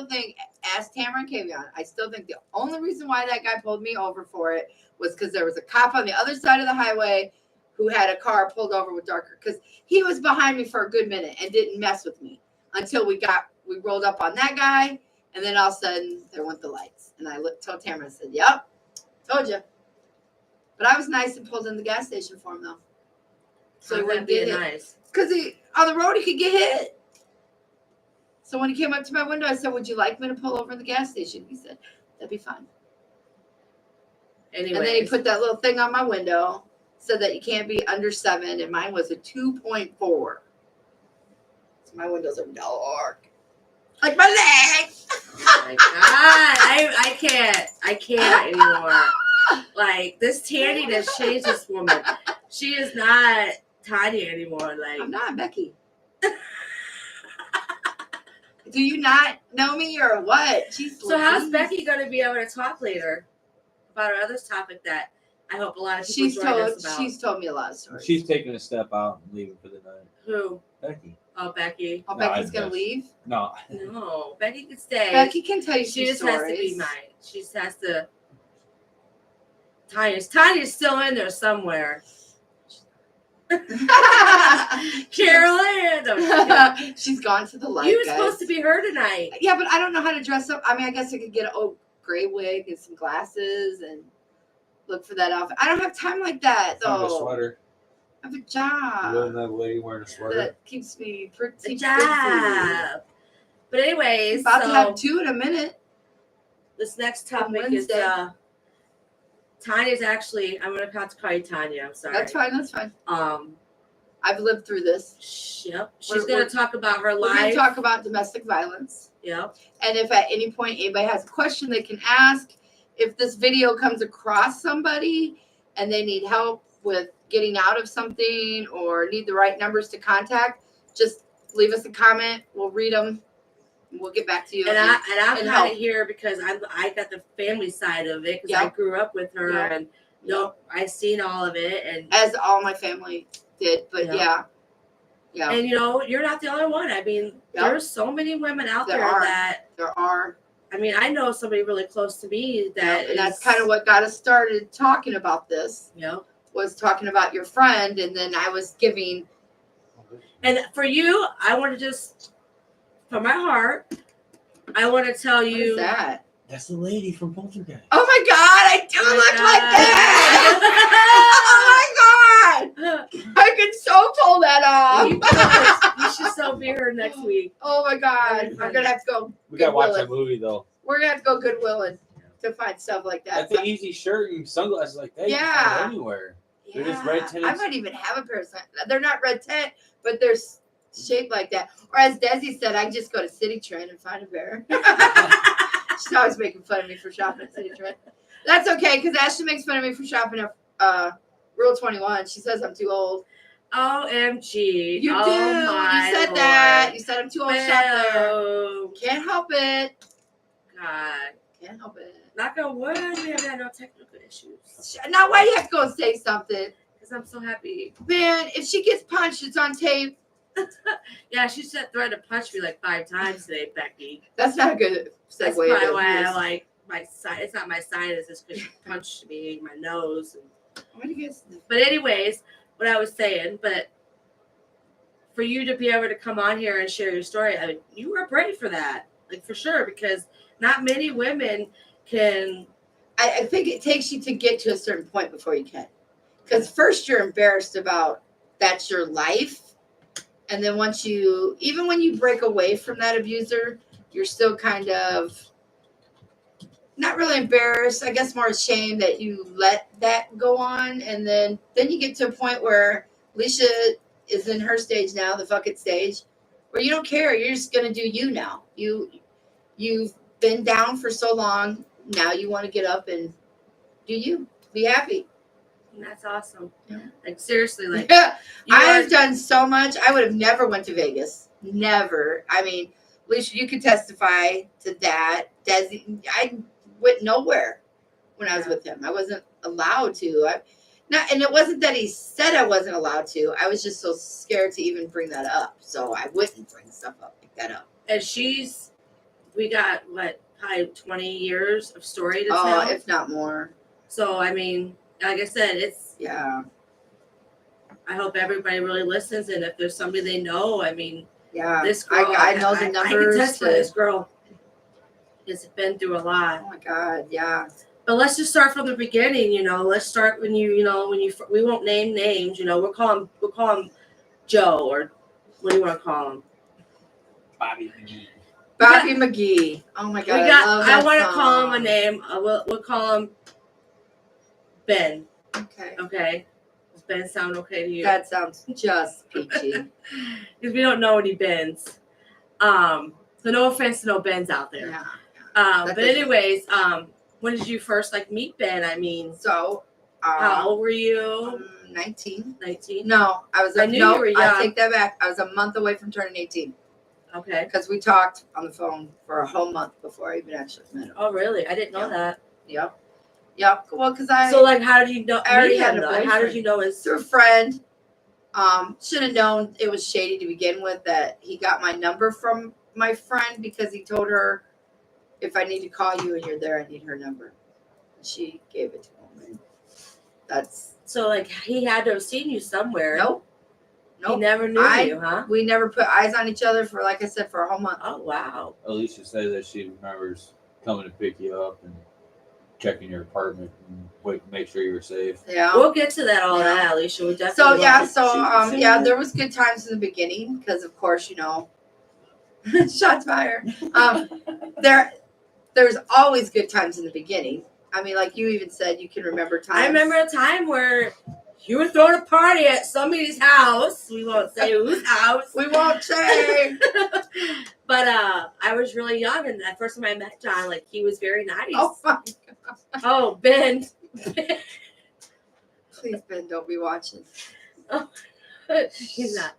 think, ask Tamara and Kavion, I still think the only reason why that guy pulled me over for it was because there was a cop on the other side of the highway who had a car pulled over with darker, because he was behind me for a good minute and didn't mess with me until we rolled up on that guy, and then all of a sudden there went the lights. And I told Tamara, I said, yep, told you. But I was nice and pulled in the gas station for him, though. So he How'd wouldn't that be get hit. nice. Because on the road, he could get hit. So when he came up to my window, I said, would you like me to pull over in the gas station? He said, that'd be fine. Anyway, And then he put that little thing on my window, said that you can't be under 7, and mine was a 2.4. So my windows are dark. Like my legs. oh my God, I can't anymore. Like this tanning has changed this woman. She is not Tanya anymore. Like I'm not Becky. Do you not know me or what? Jeez, So how's Louise. Becky going to be able to talk later about our other topic that I hope a lot of people join us about? She's told me a lot of stories. She's taking a step out and leaving for the night. Who? Becky. Oh, Becky. Oh, No, Becky's I gonna guess. leave. No. No, Becky can stay. Becky can tell you She some just stories. has to be mine. She just has to. Tanya's still in there somewhere. Carolyn, no, She's gone to the light. you were guys. supposed to be her tonight. Yeah, but I don't know how to dress up. I mean, I guess I could get a gray wig and some glasses and look for that outfit. I don't have time like that Find a though. sweater. I have a You job wouldn't have a lady wearing a sweater. that keeps me pretty Good busy. job. But anyways, About so to have two in a minute. this next topic is Wednesday. Tanya's actually. I'm gonna have to call you Tanya. I'm sorry. That's fine. That's fine. Um. I've lived through this. Yep. She's We're- gonna talk about her We're going life. to talk about domestic violence. Yep. And if at any point anybody has a question, they can ask. If this video comes across somebody and they need help with getting out of something or need the right numbers to contact, just leave us a comment. We'll read them. And we'll get back to you. And I'm and kind help. of here because I got the family side of it because I Yep. grew up with her Yep. and I seen all of it and As all my family did, but Yeah. yeah, and you're not the only one. I mean, Yep. there's so many women out There there are. that there are. I mean I know somebody really close to me that And that's is- kind of what got us started talking about this, you know. was talking about your friend. And then I was giving, And for you, I want to just from my heart, I want to tell what is you that? That's the lady from Poltergeist. Oh my God, I do Oh my look God. like that. Oh my God. I could so pull that you, off. you should so be here next week. Oh my God. I'm going to have to go. We gotta watch Goodwill. that movie though. We're going to have to go Goodwilling to find stuff like that. That's an easy shirt and sunglasses like that. You can Yeah. find anywhere. They're just red I tinted. might even have a pair of sunglasses. They're not red tint, but they're shaped like that. Or as Desi said, I just go to City Trend and find a pair. She's always making fun of me for shopping at City Trend. That's okay, because Ashley makes fun of me for shopping at Rule 21. She says I'm too old. OMG. You oh do. My You said Lord. that. You said I'm too old to shop there. Oh, Can't help it. God. Can't help it. Knock on wood, we haven't had no technical issues. Now, why do you have to go and say something? Because I'm so happy. Man, if she gets punched, it's on tape. Yeah, she said threatened to punch me like 5 times today, Becky. That's not a good segue. That's probably into why this. I like my side. It's not my sinus, it's because she punched me in my nose. What do you guys But anyways, what I was saying, but for you to be able to come on here and share your story, I mean, you were brave for that, like for sure, because not many women can. I think it takes you to get to a certain point before you can. Because first you're embarrassed about that's your life. And then once even when you break away from that abuser, you're still kind of not really embarrassed, I guess more ashamed that you let that go on. And then you get to a point where Alicia is in her stage now, the fuck it stage, where you don't care. You're just going to do you now. You've been down for so long. Now you want to get up and do you. Be happy. And that's awesome. Yeah. Like seriously, like Yeah. you I've are- done so much. I would have never went to Vegas. Never. I mean, Alicia, you could testify to that. Desi, I went nowhere when I was with him. I wasn't allowed to. And it wasn't that he said I wasn't allowed to. I was just so scared to even bring that up. So I wouldn't bring stuff up like that up. and we got what, probably 20 years of story to Oh, tell. if not more. So I mean, like I said, Yeah. I hope everybody really listens, and if there's somebody they know, I mean, Yeah. this girl, I know the I numbers. can testify this girl has been through a lot. Oh my God. Yeah. But let's just start from the beginning. Let's start when we won't name names. We'll call him Joe, or what do you want to call him? Bobby McGee. Bobby McGee. Oh my God. I want to song. call him a name. We'll call him Ben. Okay. Okay. Does Ben sound okay to you? That sounds just peachy. Because we don't know any Bens. So no offense to no Bens out there. Yeah. But anyways, when did you first meet Ben? I mean, So, how old were you? 19. 19. No, I was. I knew you were young. I take that back. I was a month away from turning 18. Okay. because we talked on the phone for a whole month before I even actually met him. Oh, really? I didn't know that. Yep. Well, because So, like, how did you know? I already meet had him, a though? How did boyfriend. you know his? through a friend. Should have known it was shady to begin with, that he got my number from my friend because he told her, if I need to call you and you're there, I need her number. She gave it to him. And that's So, like, he had to have seen you somewhere. nope. He never knew you, huh? We never put eyes on each other for, like I said, for a whole month. Oh, wow. Alicia said that she remembers coming to pick you up and checking your apartment and make sure you were safe. Yeah. We'll get to that all Yeah. that, Alicia. We So definitely. yeah, want to- there was good times in the beginning because, of course, shots fired. There's always good times in the beginning. I mean, like you even said, you can remember times. I remember a time where you were throwing a party at somebody's house. We won't say whose house. We won't say. But I was really young, and that first time I met John, like, he was very nice. Oh, fuck. Oh, Ben. Please, Ben, don't be watching. He's not.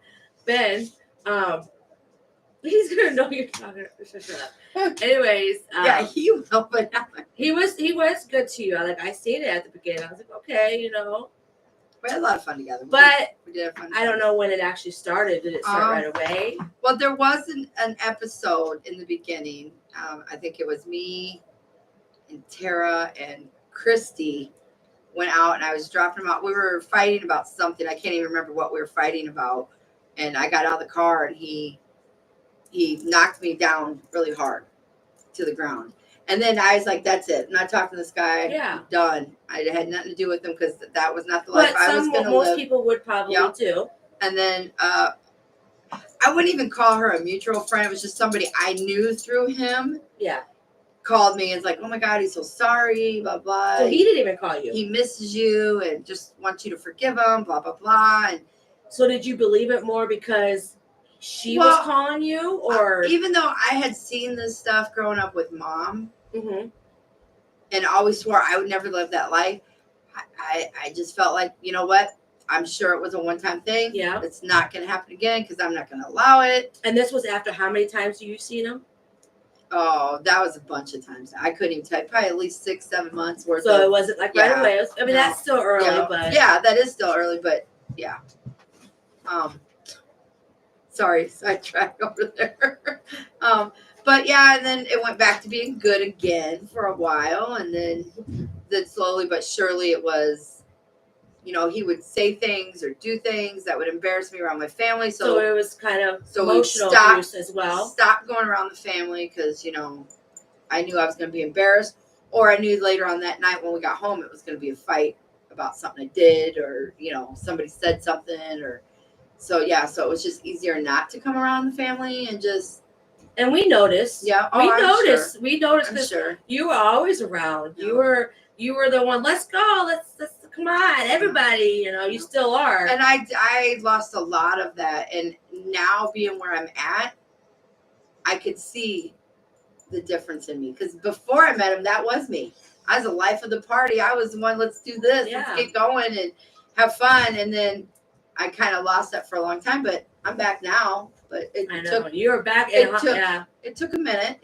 Ben, he's gonna know you're talking. Shut up. Anyways, Yeah, he will, but he was good to you. Like, I seen it at the beginning. I was like, okay, we had a lot of fun together. But we did have fun. I don't know when it actually started. Did it start right away? Well, there was an episode in the beginning. I think it was me and Tara and Christy went out, and I was dropping them out. We were fighting about something. I can't even remember what we were fighting about. And I got out of the car, and he knocked me down really hard to the ground. And then I was like, that's it. I'm not talking to this guy. Yeah. Done. I had nothing to do with him because that was not the life But I was going to most live. people would probably do. And then I wouldn't even call her a mutual friend. It was just somebody I knew through him. Yeah. Called me and was like, oh my God, he's so sorry, blah, blah. So he didn't even call you. He misses you and just wants you to forgive him, blah, blah, blah. And So did you believe it more because she was calling you, or even though I had seen this stuff growing up with Mom Mhm. and always swore I would never live that life, I just felt like, you know what? I'm sure it was a one-time thing. Yeah. It's not going to happen again because I'm not going to allow it. And this was after how many times you seen him? Oh, that was a bunch of times. I couldn't even tell you. Probably at least 6-7 months worth. So it wasn't like right Yeah. away. I mean, No. that's still early, Yeah. but Yeah, that is still early, but yeah. Sorry, sidetrack over there. But yeah, and then it went back to being good again for a while, and then slowly but surely it was, he would say things or do things that would embarrass me around my family. so it was kind of So we emotional stopped- abuse as well. Stop going around the family because I knew I was going to be embarrassed, or I knew later on that night when we got home it was going to be a fight about something I did, or somebody said something, or so it was just easier not to come around the family and just And we noticed. yeah. Oh, we I'm noticed. Sure. We noticed I'm because sure. you were always around. Yeah. You were the one. Let's go. Let's come on, everybody. You still are. And I lost a lot of that, and now being where I'm at, I could see the difference in me, because before I met him, that was me. I was the life of the party. I was the one. Let's do this. Yeah. Let's get going and have fun. And then I kind of lost that for a long time, but I'm back now. But I know you were back. it In, took- yeah. it took a minute.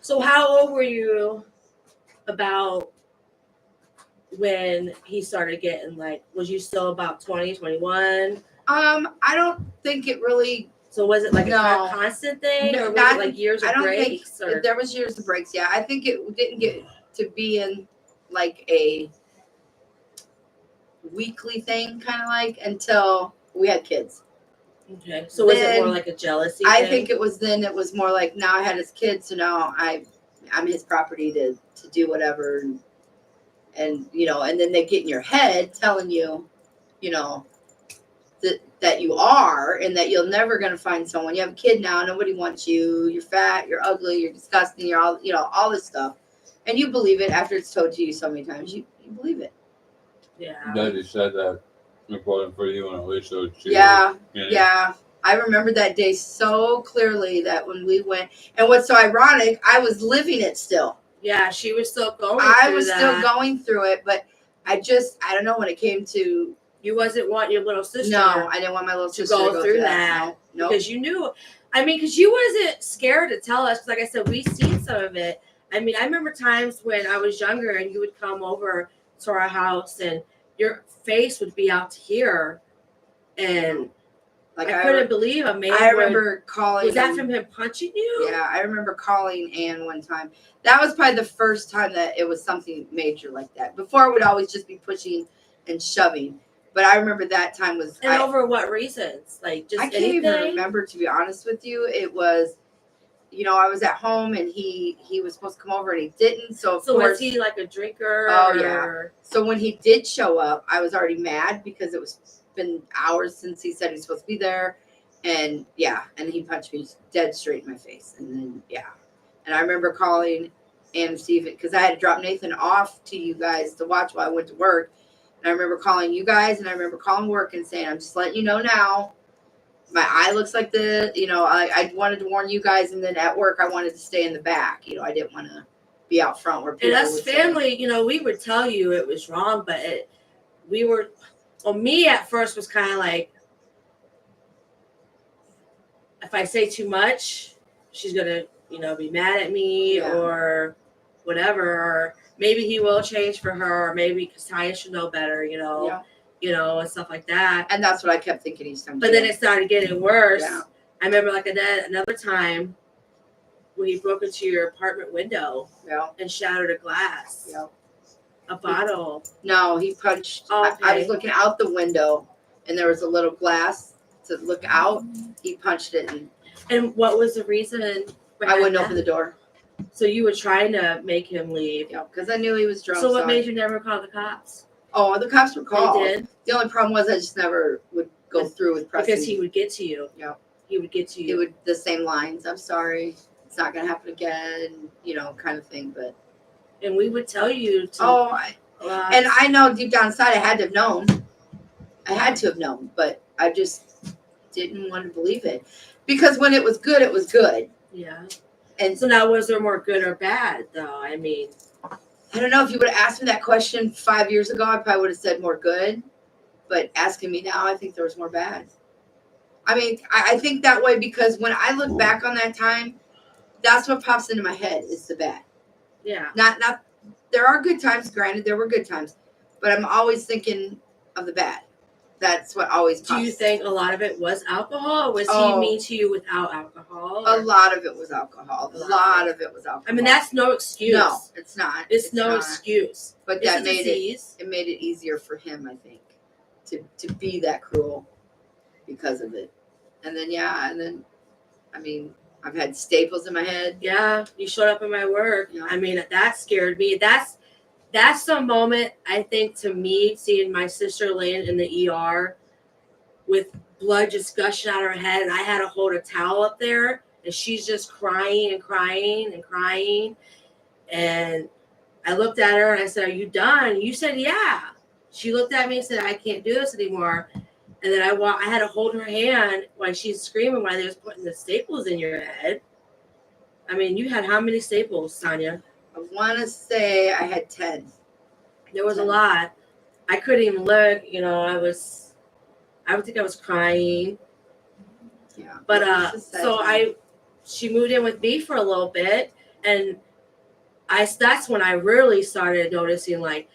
So how old were you about when he started getting, like, was you still about 20, 21? I don't think it really. So was it like No. a constant thing, No, or was not- it like years I of don't breaks? think Or there was years of breaks. Yeah, I think it didn't get to be in like a weekly thing, kind of like until we had kids. okay, so was it Then more like a jealousy? I thing? think it was more like now I had his kids, so now I'm his property to do whatever, and and then they get in your head telling you, that you are, and that you're never going to find someone. You have a kid now, nobody wants you. You're fat, you're ugly, you're disgusting, you're all all this stuff, and you believe it after it's told to you so many times. You believe it. Yeah. Daddy said that it wasn't for you and Alicia. Yeah. I remember that day so clearly, that when we went, and what's so ironic, I was living it still. Yeah, she was still going. I through was that. still going through it, but I don't know, when it came to, You wasn't wanting your little sister No, I didn't want my little to sister go to go through that. No, Because you knew, I mean, because you wasn't scared to tell us. 'Cause like I said, we seen some of it. I mean, I remember times when I was younger and you would come over to our house and your face would be out to here, and like I couldn't believe a man. I remember calling. Was that from him punching you? Yeah, I remember calling Ann one time. That was probably the first time that it was something major like that. Before it would always just be pushing and shoving. But I remember that time was. And over what reasons? Like just I can't anything? even remember, to be honest with you. It was, I was at home and he was supposed to come over and he didn't. So of course, was he like a drinker? Oh, yeah. So when he did show up, I was already mad because it was been hours since he said he's supposed to be there. And and he punched me dead straight in my face. And then, and I remember calling Ann and Steven because I had to drop Nathan off to you guys to watch while I went to work. And I remember calling you guys and I remember calling work and saying, I'm just letting you know now. My eye looks like I wanted to warn you guys. And then at work, I wanted to stay in the back. I didn't want to be out front where people and us would family, we would tell you it was wrong, but me at first was kind of like, if I say too much, she's gonna, be mad at me or whatever. Or maybe he will change for her, or maybe because Tanya should know better, and stuff like that. And that's what I kept thinking he's going to do. But then it started getting worse. Yeah. I remember another time when he broke into your apartment window and shattered a glass, a bottle. No, he punched. Oh, okay. I was looking out the window and there was a little glass to look out. He punched it. And what was the reason? I wouldn't open the door. So you were trying to make him leave. Yeah, because I knew he was drunk. So what made you never call the cops? Oh, the cops were called. They did? The only problem was I just never would go through with pressing. Because he would get to you. Yeah. He would get to you. It would the same lines. I'm sorry. It's not going to happen again, kind of thing. But and we would tell you to. And I know deep down inside I had to have known. I had to have known, but I just didn't want to believe it. Because when it was good, it was good. Yeah. And so now, was there more good or bad, though? I mean, I don't know. If you would have asked me that question 5 years ago, I probably would have said more good. But asking me now, I think there was more bad. I mean, I think that way because when I look back on that time, that's what pops into my head is the bad. Yeah. Not. There are good times. Granted, there were good times, but I'm always thinking of the bad. That's what always pops. Do you think a lot of it was alcohol? Or was he mean to you without alcohol? A lot of it was alcohol. A lot of it was alcohol. I mean, that's no excuse. No, it's not. It's no excuse. But it's that made it easier for him, I think, to be that cruel because of it. And then I mean, I've had staples in my head. Yeah, you showed up in my work. Yeah. I mean, that scared me. That's the moment, I think, to me, seeing my sister laying in the ER with blood just gushing out of her head, and I had to hold a towel up there, and she's just crying and crying and crying. And I looked at her and I said, "Are you done?" You said, "Yeah." She looked at me and said, "I can't do this anymore." And then I had to hold her hand while she's screaming while they was putting the staples in your head. I mean, you had how many staples, Tanya? I want to say I had 10. There was 10. A lot. I couldn't even look. I would think I was crying. Yeah. But she moved in with me for a little bit, and that's when I really started noticing, like,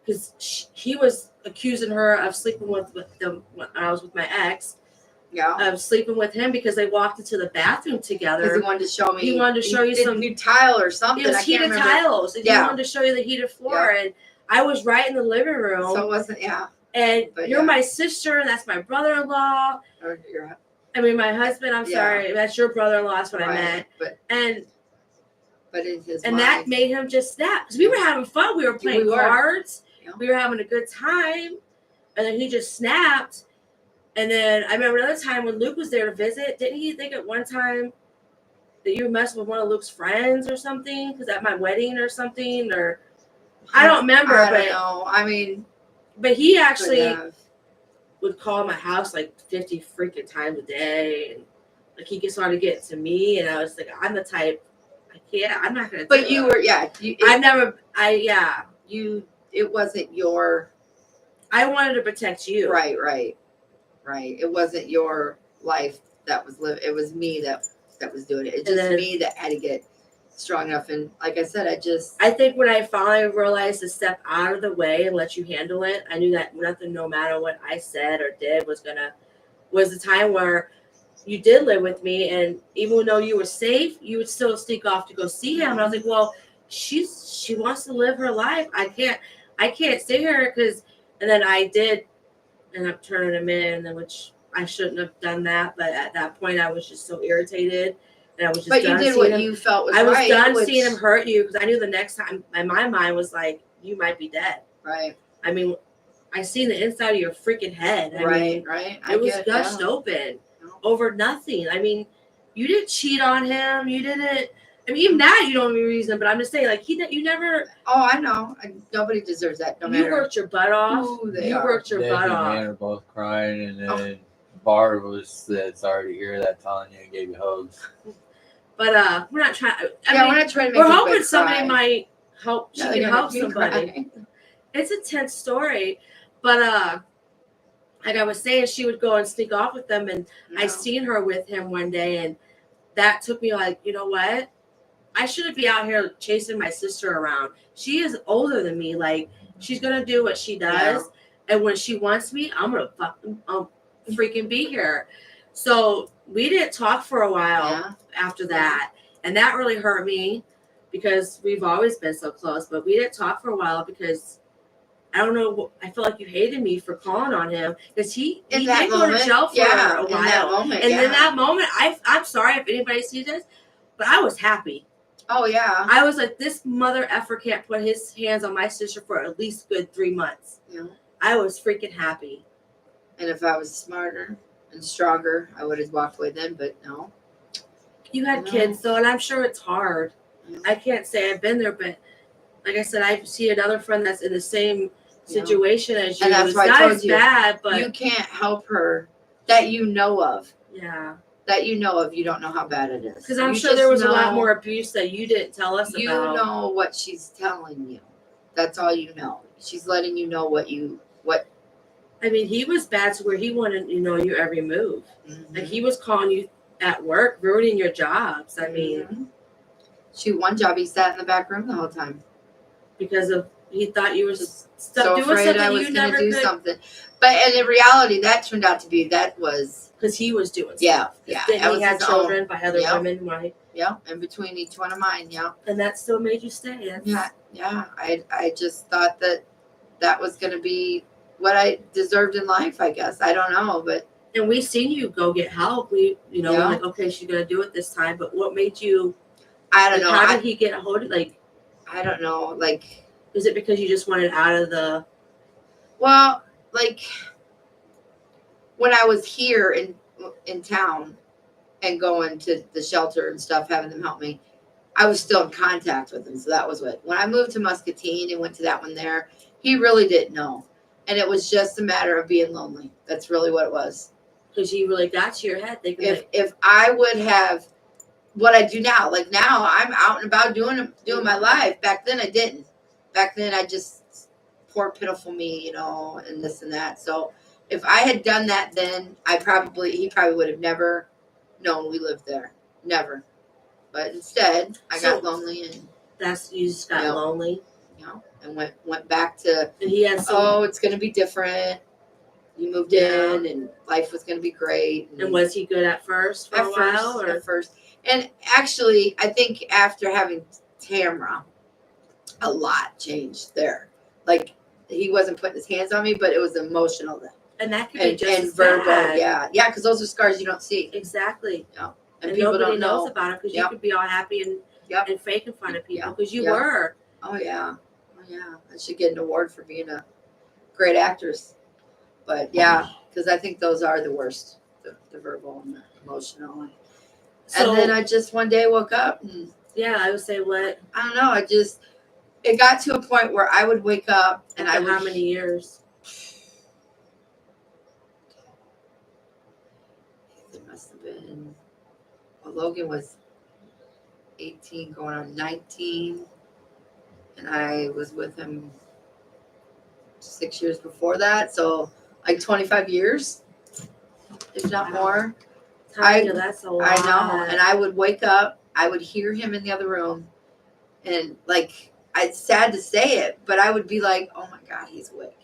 because he was accusing her of sleeping with them when I was with my ex. Yeah. Of sleeping with him because they walked into the bathroom together. Because he wanted to show me. He wanted to show you some new tile or something. It was heated tiles. And he wanted to show you the heated floor. Yeah. And I was right in the living room. So it wasn't, And you're my sister, and that's my brother-in-law. My husband, I'm sorry. That's your brother-in-law, that's what I meant. But in his mind. That made him just snap. Because we were having fun. We were playing cards. Yeah. We were having a good time. And then he just snapped. And then I remember another time when Luke was there to visit. Didn't he think at one time that you messed with one of Luke's friends or something? Because at my wedding or something? Or I don't remember. I don't know. I mean. But he actually would call my house like 50 freaking times a day. And like he started getting to me. And I was like, I'm the type, I'm not going to. But you were, it wasn't your. I wanted to protect you. Right. It wasn't your life that was lived. It was me that was doing it. It's And just then- me that had to get strong enough. And like I said, I think when I finally realized to step out of the way and let you handle it, I knew that nothing, no matter what I said or did, was the time where you did live with me, and even though you were safe, you would still sneak off to go see him. And I was like, well, she wants to live her life. I can't stay here because, and then I did end up turning him in, which I shouldn't have done that. But at that point, I was just so irritated, and I was just. but you done did seeing what him. you felt was I was right. done which- seeing him hurt you because I knew the next time, my mind was like, you might be dead. Right. I mean, I seen the inside of your freaking head. I mean, Right. it was gushed open over nothing. I mean, you didn't cheat on him. You didn't. I mean, even that you don't have any reason. But I'm just saying, like you never. Oh, I know. Nobody deserves that. No You matter worked your butt off. who they You are. worked your Nick butt and off. Man are both crying, and Oh. then Barb was sorry to hear that, telling you and gave you hugs. But we're not trying. I Yeah, mean, we're not trying to make we're anybody hoping somebody cry. might help. She Yeah, can they're help gonna make me somebody. cry. It's a tense story, but like I was saying, she would go and sneak off with them, and I No. seen her with him one day, and that took me like, you know what? I shouldn't be out here chasing my sister around. She is older than me. Like, she's gonna do what she does, and when she wants me, I'm gonna fucking freaking be here. So we didn't talk for a while Yeah. after that, and that really hurt me because we've always been so close. But we didn't talk for a while because I don't know. I feel like you hated me for calling on him because he In did that go moment, to jail for yeah. a In while. that moment, And yeah. in that moment, I'm sorry if anybody sees this, but I was happy. Oh yeah. I was like, this mother effer can't put his hands on my sister for at least a good 3 months. Yeah. I was freaking happy. And if I was smarter and stronger, I would have walked away then. But no. You had No. kids though, and I'm sure it's hard. Yeah. I can't say I've been there, but like I said, I see another friend that's in the same Yeah. situation as you. And that's It's why I not told as you, bad, but You can't help her that you know of. yeah. That you know of. You don't know how bad it is. Because I'm You sure just there was a lot know- more abuse that you didn't tell us You about. know what she's telling you. That's all you know. She's letting you know what. I mean, he was bad to where he wanted to know your every move. Like he was calling you at work, ruining your jobs. I mean, Mhm. Shoot, one job he sat in the back room the whole time. because of he thought you were So doing afraid something I was you going never to do could. something. But and in reality, that turned out to be Because he was doing Yeah, stuff. yeah, Then that he was had his children by other Yep. women, right? in between each one of mine. Yeah, And that still made you stay. That's- yeah. I just thought that was going to be what I deserved in life. I guess I don't know, but And we seen you go get help. We, Yeah. like, okay, she's gonna do it this time. But what made you? I don't Like, know. how did he get a hold of? Like, I don't know. Like, is it because you just wanted out of the? well, like when I was here in town and going to the shelter and stuff, having them help me, I was still in contact with him. So that was what. When I moved to Muscatine and went to that one there, he really didn't know, and it was just a matter of being lonely. That's really what it was. Because you really got to your head thinking like, If I would have what I do now, like now I'm out and about doing my life. Back then I didn't. Back then I just poor pitiful me, and this and that. So if I had done that then, he probably would have never known we lived there. Never. But instead I got lonely and that's you just got Yeah. lonely, and went back to and he had so. it's gonna be different. You moved Yeah. in and life was gonna be great. And was he good at first for a while? Or At first. And actually, I think after having Tamra, a lot changed there. Like, he wasn't putting his hands on me, but it was emotional then. and that could be And, just and as verbal, bad. yeah, because those are scars you don't see. Exactly. And And people nobody don't knows know. about it because you Yep. could be all happy and Yep. and fake in front of people Yep. because you Yep. were. Oh, yeah. I should get an award for being a great actress. But, yeah, because I think those are the worst, the verbal and the emotional. So And then I just one day woke up and yeah, I would say what? I don't know. It got to a point where I would wake up and I After would. how many years? It must have been. Well, Logan was 18, going on 19, and I was with him 6 years before that. So like 25 years, if not Wow. more. Tanya, that's a lot. I know. And I would wake up, I would hear him in the other room, and like, it's sad to say it, but I would be like, oh my God, he's awake.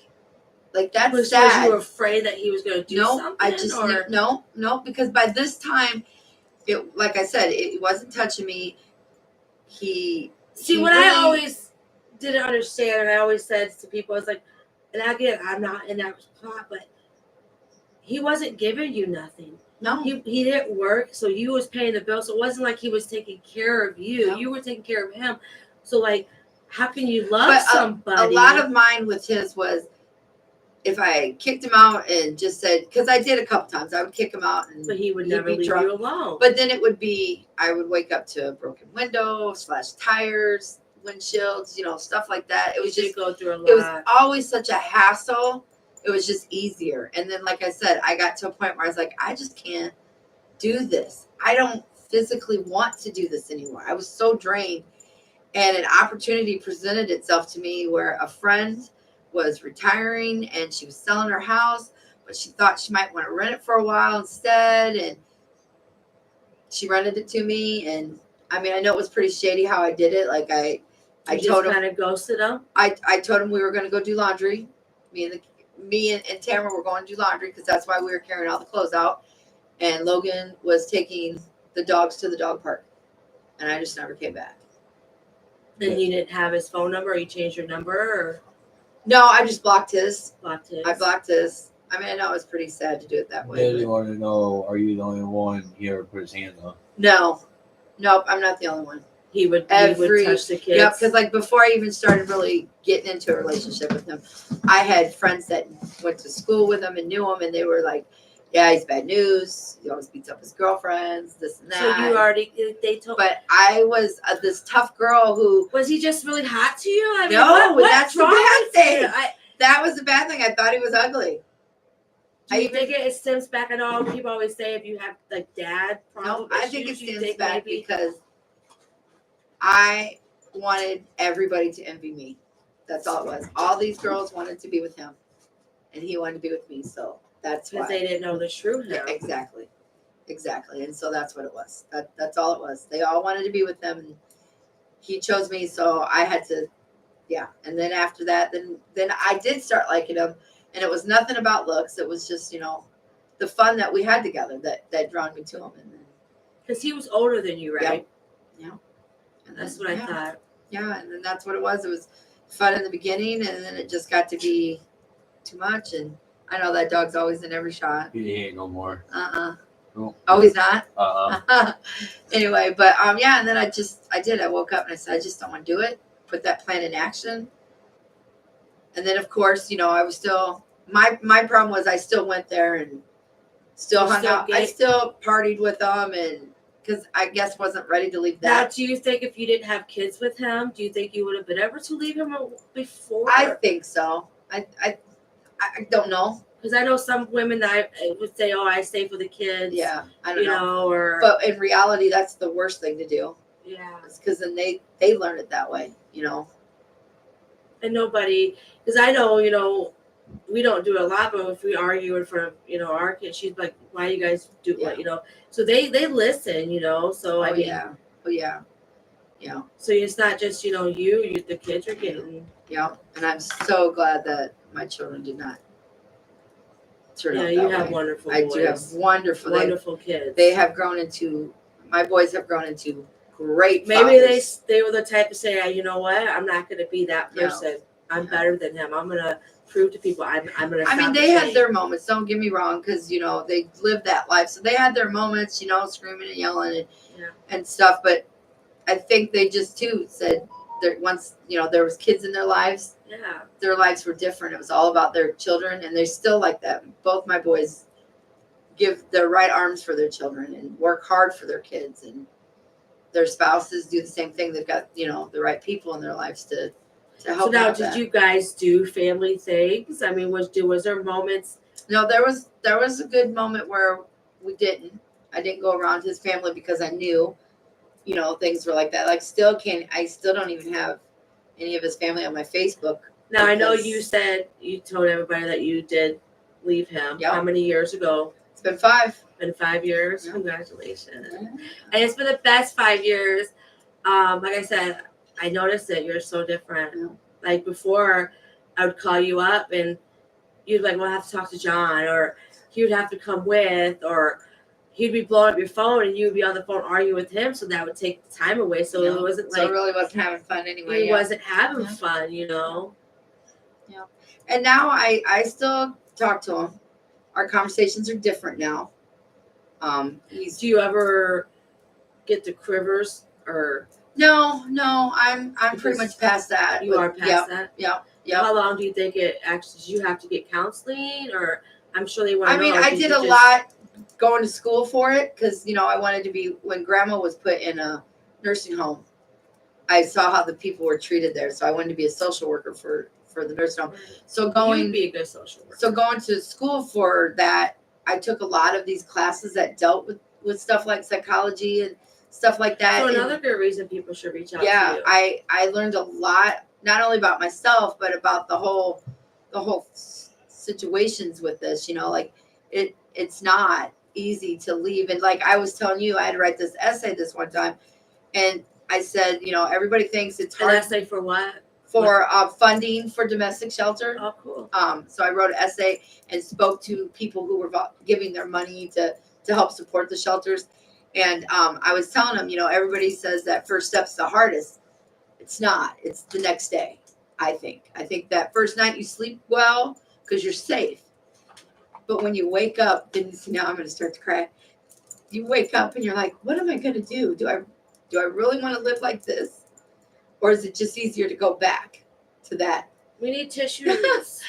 Like, that's was sad. you afraid that he was going to do No, something? I just or? no, because by this time, it, like I said, it wasn't touching me. See, he what really, I always didn't understand, and I always said to people, I was like, and again, I'm not in that spot, but he wasn't giving you nothing. no, He didn't work, so you was paying the bill. So it wasn't like he was taking care of you. No. You were taking care of him. So like, how can you love but somebody? a lot of mine with his was, if I kicked him out and just said, because I did a couple times, I would kick him out and but he would he'd never be leave drunk. you alone. But then it would be, I would wake up to a broken window / tires, windshields, stuff like that. It you was did just, go through a lot. it was always such a hassle. It was just easier. And then, like I said, I got to a point where I was like, I just can't do this. I don't physically want to do this anymore. I was so drained. And an opportunity presented itself to me where a friend was retiring and she was selling her house, but she thought she might want to rent it for a while instead. And she rented it to me. And I mean, I know it was pretty shady how I did it. Like I You told just him, kind of ghosted him. I told him we were going to go do laundry. Me and Tamara were going to do laundry because that's why we were carrying all the clothes out. And Logan was taking the dogs to the dog park. And I just never came back. Then you didn't have his phone number, or you changed your number, or No, I just blocked his. blocked his. I blocked his. I mean, I know it's pretty sad to do it that way. They but- want to know, are you the only one here put his hand up? No, nope, I'm not the only one. He would Every- touch the kids. Yeah, because like before I even started really getting into a relationship with him, I had friends that went to school with him and knew him, and they were like, "Yeah, he's bad news. He always beats up his girlfriends. This and that." So you already they told. But I was this tough girl who. Was he just really hot to you? I mean, No, what's that's the wrong bad with thing. you? That was the bad thing. I thought he was ugly. Do you think it stems back? I know people always say if you have like dad No, problem I think it issues, you stems think back maybe- because I wanted everybody to envy me. That's all it was. All these girls wanted to be with him, and he wanted to be with me. So that's because why. they didn't know the true him. Yeah, exactly. And so that's what it was. That's all it was. They all wanted to be with him, and he chose me. So I had to, yeah. And then after that, then I did start liking him, and it was nothing about looks. It was just the fun that we had together that drawn me to him. And then Because he was older than you, right? and That's then, what I yeah. thought. Yeah, and then that's what it was. It was fun in the beginning, and then it just got to be too much. And I know that dog's always in every shot. He ain't no more. Cool. Oh, he's not. Uh-uh. Anyway, but yeah, and then I did. I woke up and I said, I just don't want to do it. Put that plan in action. And then, of course, I was still my problem was I still went there and still You hung still out. I gave- still partied with them, and because I guess wasn't ready to leave Now, that. do you think if you didn't have kids with him, do you think you would have been able to leave him before? I think so. I don't know. Because I know some women that I would say, "Oh, I stay for the kids." Yeah, I don't you know, or But in reality, that's the worst thing to do. yeah. Because then they learn it that way. And nobody, because I know, we don't do it a lot, but if we argue in front of, our kids, she's like, why you guys do what, So they listen, so I mean, Oh yeah. so it's not just, you, the kids are getting, Yeah. And I'm so glad that my children did not turn yeah, out you that have way. wonderful I boys. do have wonderful. Wonderful kids. They have grown into. My boys have grown into great. Maybe fathers. they were the type to say, you know what, I'm not going to be that Yeah. person. I'm Yeah. better than him. I'm going to prove to people I'm going to. I mean, they had their moments. Don't get me wrong, because they lived that life, so they had their moments. Screaming and yelling and stuff. But I think they just too said that once there was kids in their lives, Yeah. their lives were different. It was all about their children, and they're still like that. Both my boys give their right arms for their children and work hard for their kids, and their spouses do the same thing. They've got the right people in their lives to help. So now, out did that. you guys do family things? I mean, was there moments? No, there was a good moment where we didn't. I didn't go around his family because I knew, things were like that. Like I still don't even have any of his family on my Facebook Now I know because you said you told everybody that you did leave him. Yep. How many years ago? It's been 5. Been 5 years. Yeah. Congratulations. And it's been the best 5 years. Like I said, I noticed that you're so different. Yeah. Like before, I would call you up and you'd like, well, I have to talk to John, or he would have to come with, or he'd be blowing up your phone and you'd be on the phone arguing with him. So that would take the time away. So it wasn't So like it really wasn't having fun anyway. he Yeah. wasn't having Yeah. fun, you know? And now I still talk to him. Our conversations are different now. He's Do you ever get the quivers, or no, I'm pretty much past that. you are past that? Yep. How long do you think it actually? Did you have to get counseling, or I'm sure they want. I mean, I did a lot going to school for it because I wanted to be when Grandma was put in a nursing home. I saw how the people were treated there, so I wanted to be a social worker for the nursing home. So You'd going be a good social worker. so going to school for that, I took a lot of these classes that dealt with stuff like psychology and stuff like that. So And another good reason people should reach out yeah, to you. I learned a lot, not only about myself, but about the whole situations with this. Like it's not easy to leave. And like I was telling you, I had to write this essay this one time, and I said, everybody thinks it's An hard essay for what? for funding for domestic shelter. Oh, cool. So I wrote an essay and spoke to people who were giving their money to help support the shelters. And I was telling them, everybody says that first step's the hardest. It's not. It's the next day, I think. I think that first night you sleep well because you're safe. But when you wake up, then you see, now I'm going to start to cry. You wake up and you're like, what am I going to do? Do I really want to live like this? Or is it just easier to go back to that? We need tissues.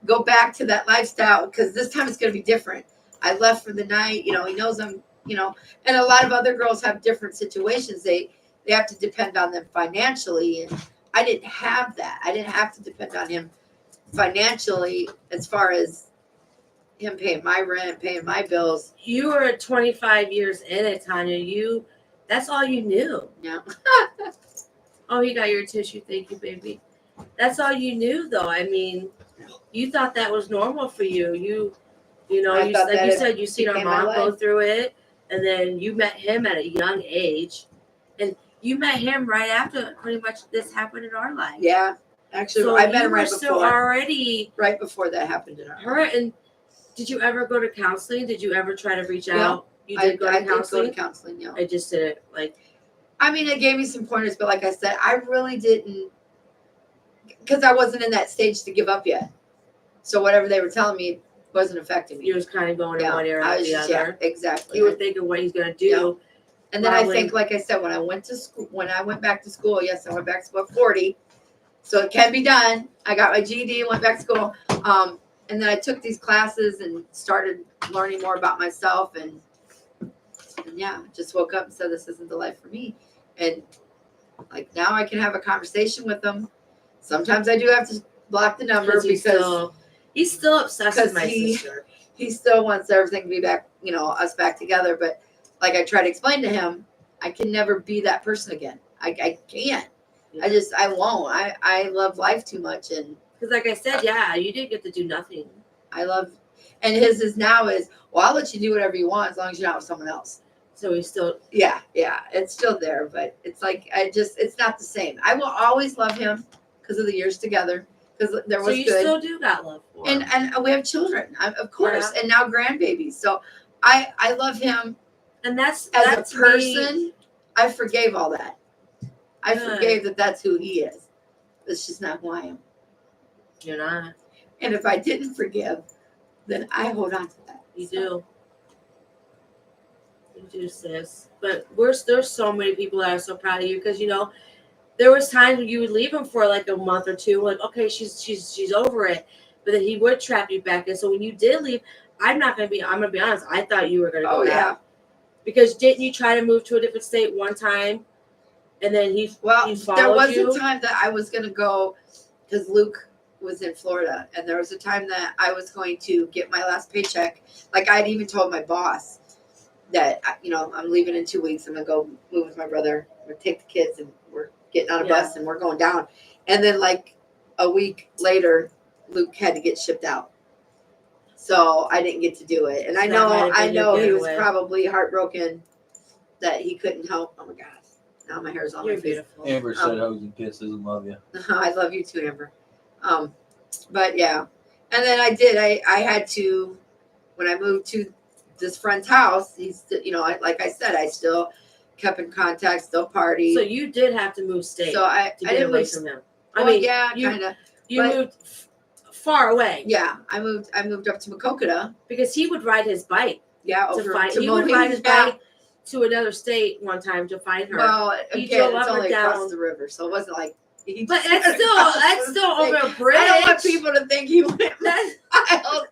Go back to that lifestyle because this time it's going to be different. I left for the night. He knows I'm, and a lot of other girls have different situations. They have to depend on them financially. And I didn't have that. I didn't have to depend on him financially as far as him paying my rent, paying my bills. You were 25 years in it, Tanya. That's all you knew. Yeah. Oh, you got your tissue. Thank you, baby. That's all you knew, though. I mean, you thought that was normal for you. I thought like that you it said, you seen our became my mom go life. through it, and then you met him at a young age, and you met him right after pretty much this happened in our life. Yeah. Actually, So I met you him were right still before. already Right before that happened in our hurt. And did you ever go to counseling? Did you ever try to reach Yeah. out? You I did go to did go counseling. to counseling, yeah. I just did it I mean, it gave me some pointers, but like I said, I really didn't, because I wasn't in that stage to give up yet. So whatever they were telling me wasn't affecting me. you was kind of going in Yeah, one ear I out was the just, other. exactly. You were thinking what he's gonna do. And then I probably- think, like I said, when I went to school, when I went back to school, yes, I went back to school at 40, so it can be done. I got my GED and went back to school. And then I took these classes and started learning more about myself, and yeah, just woke up and said, this isn't the life for me. And like now I can have a conversation with them. Sometimes I do have to block the number because he's still obsessed with my he- sister. he still wants everything to be back, us back together. But like I try to explain to him, I can never be that person again. I can't. I won't. I love life too much, and Because like I said, yeah, you didn't get to do nothing. I love, and his is now is, well, I'll let you do whatever you want as long as you're not with someone else. So he's still Yeah, it's still there, but it's like, it's not the same. I will always love him because of the years together, because there so was you good. still do got love for him. And we have children, of course, and now grandbabies. So I love him And that's as a me. person. I forgave all that. I Good. forgave that that's who he is. It's just not who I am. You're not. And if I didn't forgive, then I hold on to that. You So, do. You do, sis. But there's so many people that are so proud of you because there was times when you would leave him for like a month or two, like okay, she's over it, but then he would trap you back in. So when you did leave, I'm gonna be honest. I thought you were gonna go Oh back. yeah. Because didn't you try to move to a different state one time, and then he Well, he there followed was you? a time that I was gonna go because Luke was in Florida, and there was a time that I was going to get my last paycheck. Like I'd even told my boss that I'm leaving in 2 weeks. I'm gonna go move with my brother. We're gonna take the kids, and we're getting on a bus, and we're going down. And then like a week later, Luke had to get shipped out. So I didn't get to do it. And So that might have been your he was getaway. probably heartbroken that he couldn't help. Oh my God. Now my hair's on You're my face. beautiful. Amber said hugs and kisses and love you. I love you too, Amber. But yeah. And then I had to, when I moved to this friend's house, he's, like I said, I still kept in contact, still party. So you did have to move state So I to get didn't away move. from him. Well, yeah, kind of. You but- moved far away. Yeah, I moved up to Makokata. Because he would ride his bike Yeah, to over find. to He would Moline. ride his Yeah. bike to another state one time to find her. Well, He again, drove it's up and only across down. the river, so it wasn't like. He But just that's went still across that's the still state. over a bridge. I don't want people to think he went That's, miles.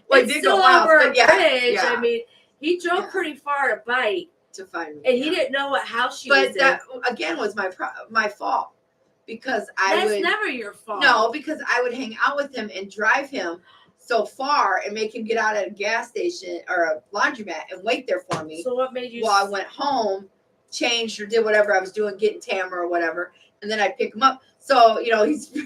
Well, he it's did still go miles, over a but yeah, bridge. yeah. I mean, he drove Yeah. pretty far to bike, to find me. and yeah. he didn't know what house she But was that again was my fault because in. I That's would never your fault. no because I would hang out with him and drive him so far and make him get out at a gas station or a laundromat and wait there for me So what made you? while I went home, changed or did whatever I was doing, getting Tamara or whatever, and then I'd pick him up. So he's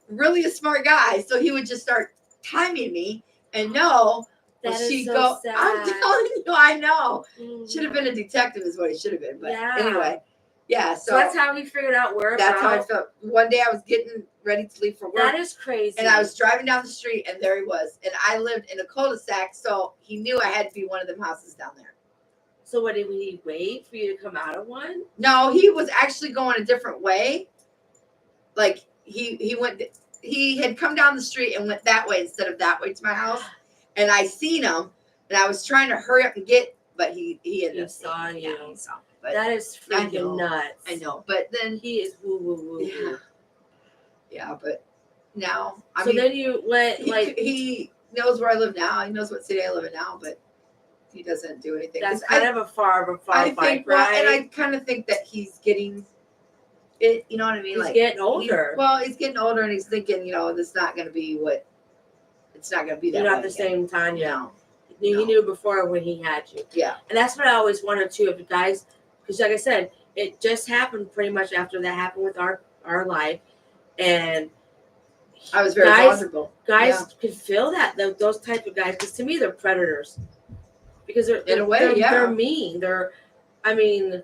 really a smart guy. So he would just start timing me and know. That Well, is she'd so go. sad. I'm telling you, I know. Mm. Should have been a detective, is what he should have been. But Yeah. anyway, yeah. So that's how we figured out where. That's how I felt. One day I was getting ready to leave for work, That is crazy. and I was driving down the street, and there he was. And I lived in a cul-de-sac, so he knew I had to be one of them houses down there. So what did we wait for you to come out of one? No, he was actually going a different way. Like he went. He had come down the street and went that way instead of that way to my house. And I seen him, and I was trying to hurry up and get, but he ended He up saw seeing me. you. Yeah, he saw me. But That is I know. freaking nuts. I know. But then He is woo woo woo. yeah, woo. yeah. But now I So mean, then you went like he knows where I live now. He knows what city I live in now, but he doesn't do anything. that's 'Cause kind of a far I bike think, ride. and I kind of think that he's getting it. You know what I mean? He's like getting older. he's getting older, and he's thinking, this is not going to be what. It's not going to be that. You're not way the again. same Tanya. No. He No. knew before when he had you. Yeah. And that's what I always wondered too. If the guys, because like I said, it just happened pretty much after that happened with our life, and I was very Guys- vulnerable. guys could feel that those type of guys. Because to me, they're predators. Because In a way, they're yeah. mean. I mean,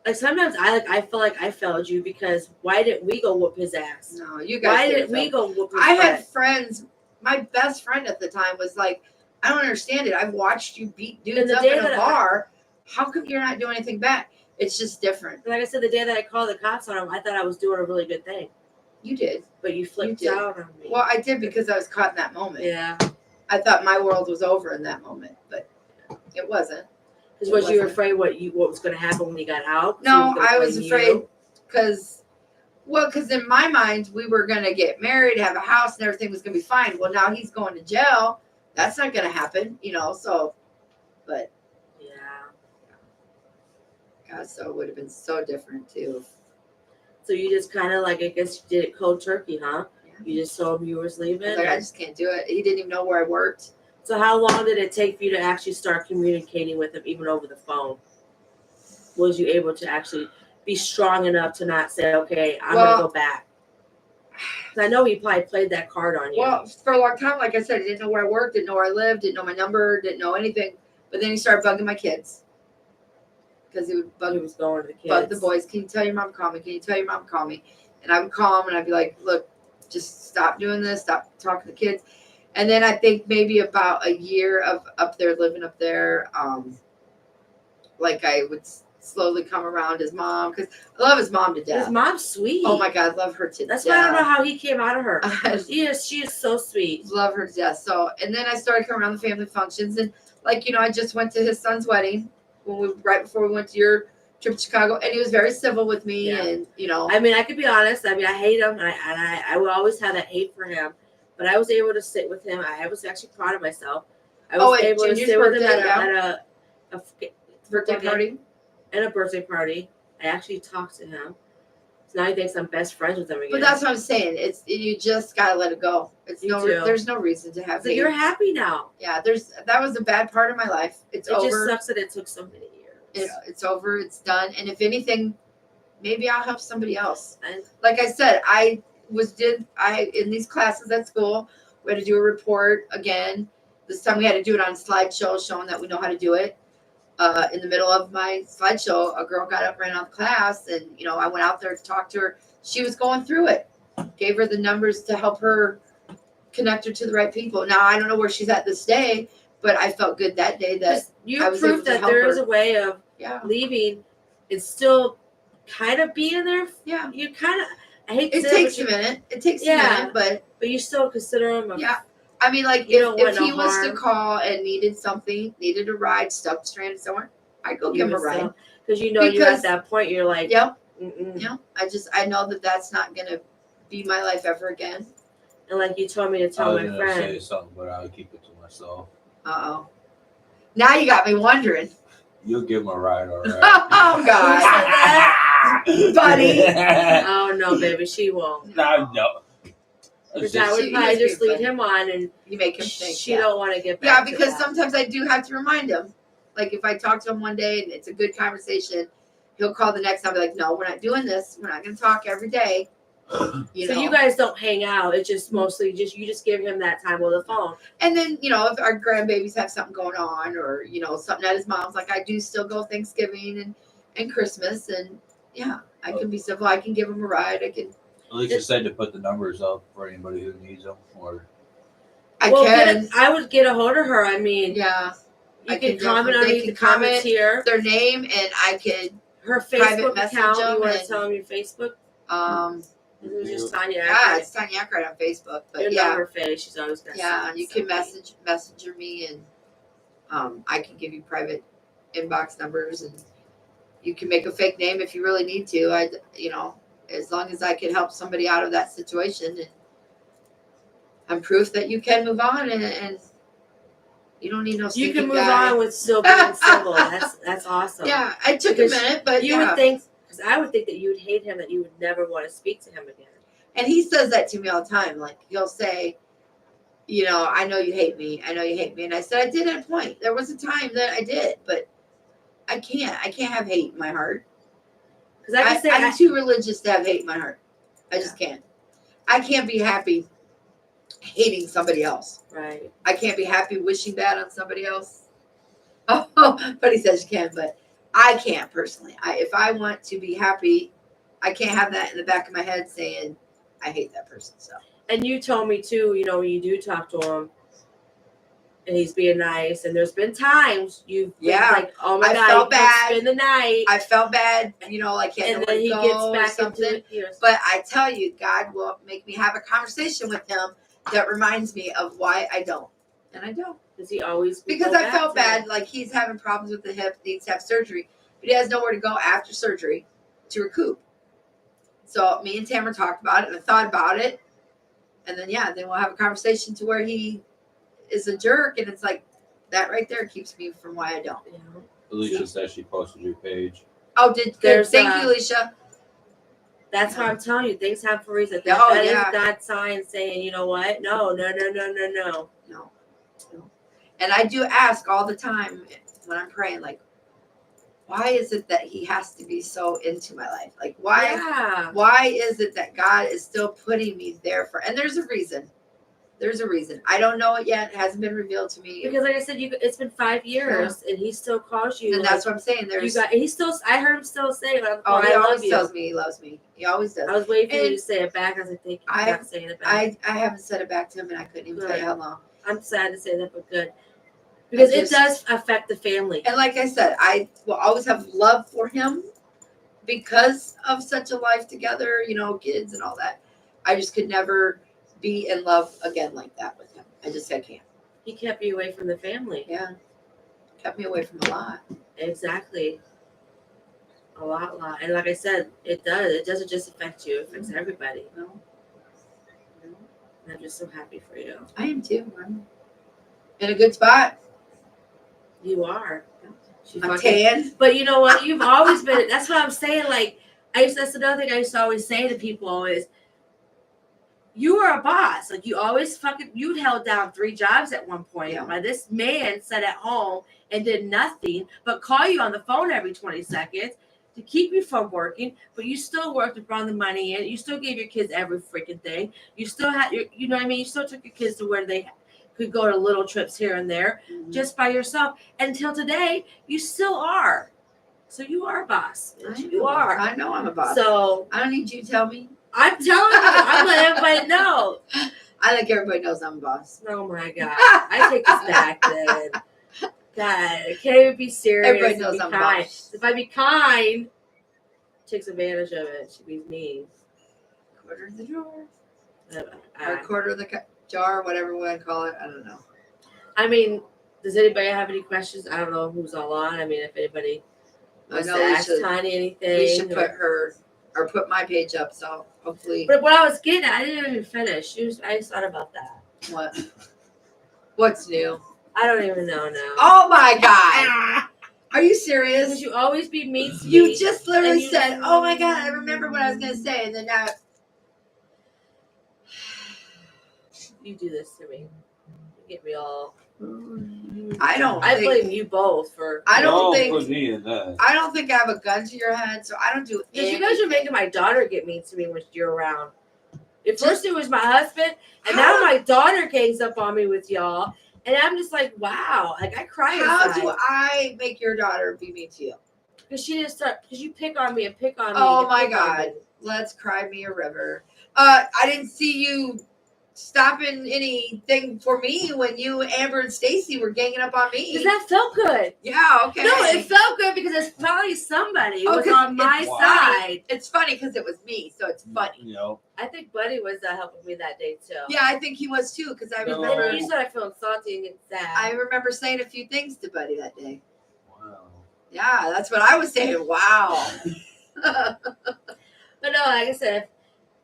like sometimes I feel like I failed you because why didn't we go whoop his ass? No, you guys. Why didn't didn't we feel- go whoop his I butt? had friends. My best friend at the time was like, I don't understand it. I've watched you beat dudes And the up day in a that bar. How come you're not doing anything back? It's just different. Like I said, the day that I called the cops on him, I thought I was doing a really good thing, You did. but you flipped You did. out on me. Well, I did because I was caught in that moment. Yeah, I thought my world was over in that moment, but it wasn't. because was you wasn't. afraid what was going to happen when he got out? No, He gonna I was blame afraid you? because in my mind, we were going to get married, have a house, and everything was going to be fine. Well, now he's going to jail. That's not going to happen, so, but Yeah. God, so it would have been so different too. So you just kind of like, I guess you did it cold turkey, huh? You just told him you was I leaving. was like, I just can't do it. He didn't even know where I worked. So how long did it take for you to actually start communicating with him, even over the phone? Was you able to actually be strong enough to not say, okay, I'm Well- going to go back? 'Cause I know he probably played that card on you. Well, for a long time, like I said, he didn't know where I worked, didn't know where I lived, didn't know my number, didn't know anything. But then he started bugging my kids because he would he bug was going to the kids. the boys. Can you tell your mom to call me? Can you tell your mom to call me? And I would call him and I'd be like, look, just stop doing this. Stop talking to the kids. And then I think maybe about a year of living up there, like I would slowly come around his mom because I love his mom to His death. mom's sweet. Oh my God, love her to That's death. why I don't know how he came out of her. I She is so sweet. love her to death. So, and then I started coming around the family functions, and I just went to his son's wedding right before we went to your trip to Chicago, and he was very civil with me, Yeah. and I mean, I could be honest. I mean, I hate him, and I will always have that hate for him. But I was able to sit with him. I was actually proud of myself. I was at able to Junior's sit with him birthday, at a birthday party. at a birthday party. I actually talked to him. So now he thinks I'm best friends with him again. But that's what I'm saying. You just gotta let it go. It's You no, do. there's no reason to have so hate. you're happy now. Yeah, that was a bad part of my life. It's It just over. sucks that it took so many years. It's over. It's done. And if anything, maybe I'll help somebody else. And Like I said, in these classes at school, we had to do a report again. This time we had to do it on slideshow, showing that we know how to do it. In the middle of my slideshow, a girl got up, ran out of class, and I went out there to talk to her. She was going through it. Gave her the numbers to help her connect her to the right people. Now I don't know where she's at this day, but I felt good that day that You I was able proved to that help there her. is a way of yeah, leaving and still kind of being there. yeah. You kind of, I hate to It say takes a minute. It takes Yeah. a minute, but you still consider him a yeah. I mean, like You don't if want he no was to harm. call and needed a ride, stuck stranded somewhere, I'd go give him a ride. because you're at Because- that point. You're like, Yep. Mm-mm. Yeah. I know that that's not gonna be my life ever again. And like you told me to I tell was my gonna friend. say something, but I'll keep it to myself. Uh oh. Now you got me wondering. You'll give him a ride, all right. Oh God, buddy. Oh no, baby, she won't. No. Because It's I just- would She probably is just being lead funny. him on, and You make him think. she yeah. don't want to get Yeah, back. to because that. sometimes I do have to remind him. Like if I talk to him one day and it's a good conversation, he'll call the next time. Be like, "No, we're not doing this. We're not going to talk every day." So you guys don't hang out. It's just mostly you just give him that time on the phone. And then if our grandbabies have something going on, or something at his mom's, like I do still go Thanksgiving and Christmas, and yeah, I can be civil. I can give him a ride. I can. At least you said to put the numbers up for anybody who needs them. Or I Well, can. I would get a hold of her. I mean, Yeah, you I can can comment definitely- underneath the comments comment. here. their name, and I could Her private Facebook message account. them You want to and- tell them your Facebook? It was just Tanya. yeah, it's Tanya Ackright on Facebook, You but know yeah. her face. She's always got Yeah, something you to can say. messenger me, and I can give you private inbox numbers, and you can make a fake name if you really need to. As long as I can help somebody out of that situation, and I'm proof that you can move on, and you don't need no. You stinking can move guy. on with still being civil. That's awesome. Yeah, I took Because a minute, but You yeah. would think, because I would think that you would hate him, that you would never want to speak to him again. And he says that to me all the time. Like he'll say, I know you hate me. I know you hate me. And I said, I did at a point. There was a time that I did, but I can't have hate in my heart. Because I can say, I'm too religious to have hate in my heart. I just can't. I can't be happy hating somebody else. right. I can't be happy wishing bad on somebody else. Oh, but he says you can, but I can't personally. If I want to be happy, I can't have that in the back of my head saying I hate that person. So And you told me too, when you do talk to him, and he's being nice, and there's been times you've been Yeah. like, oh my I God, felt you can bad. spend the night, I felt bad, like he had and nowhere then to he go gets or back something. into it. Yes. But I tell you, God will make me have a conversation with him that reminds me of why I don't. And I don't. Does he always Because go I back felt to bad, it? like he's having problems with the hip, needs to have surgery, but he has nowhere to go after surgery to recoup. So me and Tamara talked about it, and I thought about it, and then then we'll have a conversation to where he is a jerk, and it's like that right there keeps me from why I don't. You know? Alicia said she posted your page. Oh, good. There's, Thank you, Alicia. That's why I'm telling you, things happen for a reason. Oh, That is yeah. God's sign saying, you know what? No. No. And I do ask all the time when I'm praying, like, why is it that he has to be so into my life? Like, why is it that God is still putting me there for? And there's a reason. There's a reason. I don't know it yet. It hasn't been revealed to me. Because like I said, it's been 5 years, and he still calls you. And that's what I'm saying. There's. I heard him still say, like, Oh, he I always love you. tells me he loves me. He always does. I was waiting for you And to say it back. I was like, thank you for I- not saying it back. I haven't said it back to him, and I couldn't even tell you how long. I'm sad to say that, but good. Because it just- does affect the family. And like I said, I will always have love for him because of such a life together, kids and all that. I just could never be in love again like that with him. I can't. He kept you away from the family. Yeah. Kept me away from a lot. Exactly. A lot. And like I said, it does. It doesn't just affect you. It affects everybody. No. And I'm just so happy for you. I am too. I'm in a good spot. You are. I'm tan. But you know what? You've always been. That's what I'm saying. Like that's another thing I used to always say to people is, you were a boss. Like you'd held down 3 jobs at one point. Yeah. While this man sat at home and did nothing but call you on the phone every 20 seconds. to keep you from working, but you still worked and brought the money in. You still gave your kids every freaking thing. You still had your, you know what I mean? You still took your kids to where they could go to little trips here and there just by yourself. Until today, you still are. So you are a boss. You are. I know I'm a boss. So I don't need you to tell me. I'm telling you, I'm letting everybody know. I think everybody knows I'm a boss. Oh my God. I take this back then. God, I can't even be serious. Everybody and knows be I'm a kind. boss. If I be kind, takes advantage of it. She be mean. Quarter of the drawer. Or I, quarter of the jar, whatever we want to call it. I don't know. I mean, does anybody have any questions? I don't know who's all on. I mean, if anybody wants to know we ask should- Tanya anything. We should put her or put my page up. So hopefully, But what I was getting at, I didn't even finish. I just thought about that. what? What's new? I don't even know now. Oh my God! Are you serious? Because you always be mean to You me. just literally and you- said, "Oh my God!" I remember what I was gonna say, and then now. You do this to me. You get me all. I don't. I think, blame you both for. I don't think. put me in that. I don't think I have a gun to your head, so I don't do Because you anything. guys are making my daughter get mean to me when you're around. At first it was my husband, and now my daughter gangs up on me with y'all, and I'm just like, wow, like I cry How inside. do I make your daughter be mean to you? Because she didn't start. Because you pick on me and pick on me. Oh and my pick on God. me. Let's cry me a river. I didn't see you stopping anything for me when you, Amber, and Stacy were ganging up on me. Because that felt good. Yeah, okay. No, it felt good because it's probably somebody Oh, was 'cause on my it's side. It's funny because it was me, so it's funny. You know, I think Buddy was helping me that day too. Yeah, I think he was too because I No. remember. And you started feeling salty and getting sad. I remember saying a few things to Buddy that day. wow. Yeah, that's what I was saying. Wow. But no, like I said,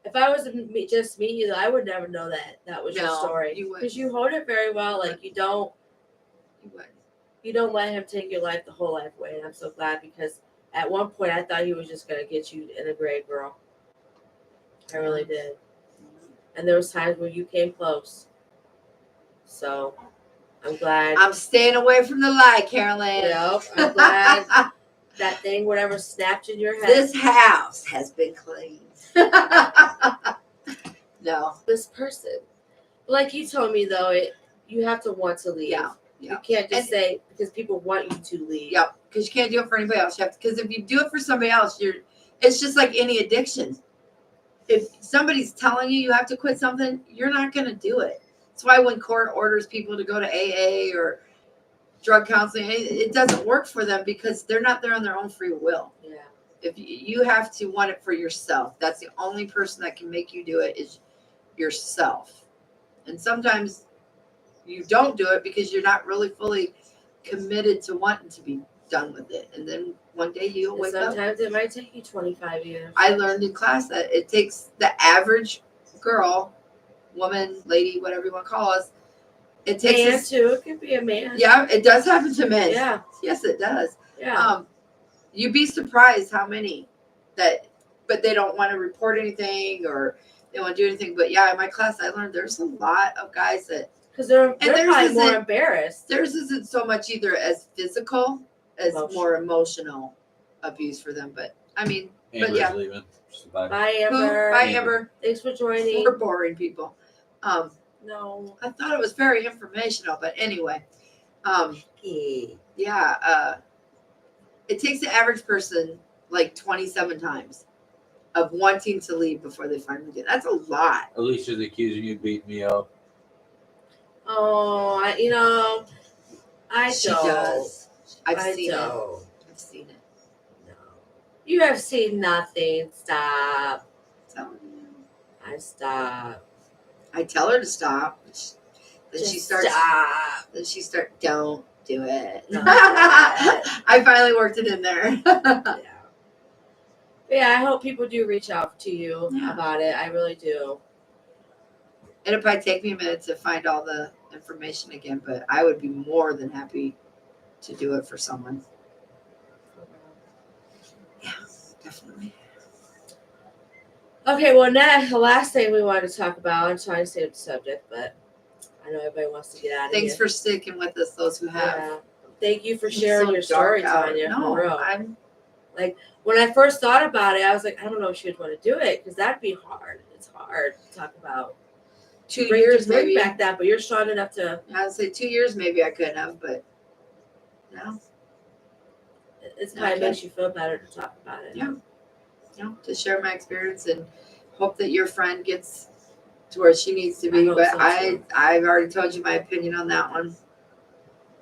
if I was to just meet you, I would never know that was your No, story. you wouldn't. Because you hold it very well. Like you don't let him take your life the whole life away. And I'm so glad because at one point I thought he was just gonna get you in a grave, girl. I really did. And there was times where you came close. So I'm glad. I'm staying away from the light, Carolyn. Yep, I'm glad that thing, whatever, snapped in your head. This house has been cleaned. No. This person, like you told me though, you have to want to leave. Yeah. You can't just And- say because people want you to leave. Yep. Because you can't do it for anybody else. Because if you do it for somebody else, it's just like any addiction. If somebody's telling you have to quit something, you're not going to do it. That's why when court orders people to go to AA or drug counseling, it doesn't work for them because they're not there on their own free will. Yeah. If you have to want it for yourself, that's the only person that can make you do it is yourself. And sometimes you don't do it because you're not really fully committed to wanting to be done with it. And then one day you'll And wake up. sometimes it might take you 25 years. I learned in class that it takes the average girl, woman, lady, whatever you want to call us. It takes Man us, too. It could be a man. yeah, it does happen to men. Yeah. Yes, it does. Yeah. You'd be surprised how many but they don't want to report anything or they want to do anything. But yeah, in my class, I learned there's a lot of guys that Because they're theirs probably more isn't- embarrassed. theirs isn't so much either as physical as more emotional abuse for them. But I mean, Amber's yeah. leaving. Just bye. Bye, who? Amber. Bye, Amber. Thanks for joining. We're boring people. No. I thought it was very informational, but anyway, yeah, it takes the average person like 27 times of wanting to leave before they finally do. That's a lot. Alicia's accusing you of beating me up. Oh, I She don't. does. I've I seen don't. it. I've seen it. No. You have seen nothing. Stop. So I stop. I tell her to stop. Then she Just starts. stop. Then she starts. Don't do it. No. I finally worked it in there. Yeah. Yeah, I hope people do reach out to you Yeah. about it. I really do. It'll probably take me a minute to find all the information again, but I would be more than happy to do it for someone. Yeah, definitely. Okay, well, now the last thing we wanted to talk about, I'm trying to stay with the subject, but I know everybody wants to get out of Thanks here. for sticking with us, those who have. Yeah. Thank you for It's sharing so your story, dark out. Tanya. No, for real. I'm Like when I first thought about it, I was like, I don't know if she would want to do it because that'd be hard. It's hard to talk about. 2 Bring years maybe. back that, but you're strong enough to. I'd say 2 years maybe I could have, but no. It's kind of makes you feel better to talk about it. Yeah. To share my experience and hope that your friend gets to where she needs to I be. hope But so, too. I've already told you my opinion on that one.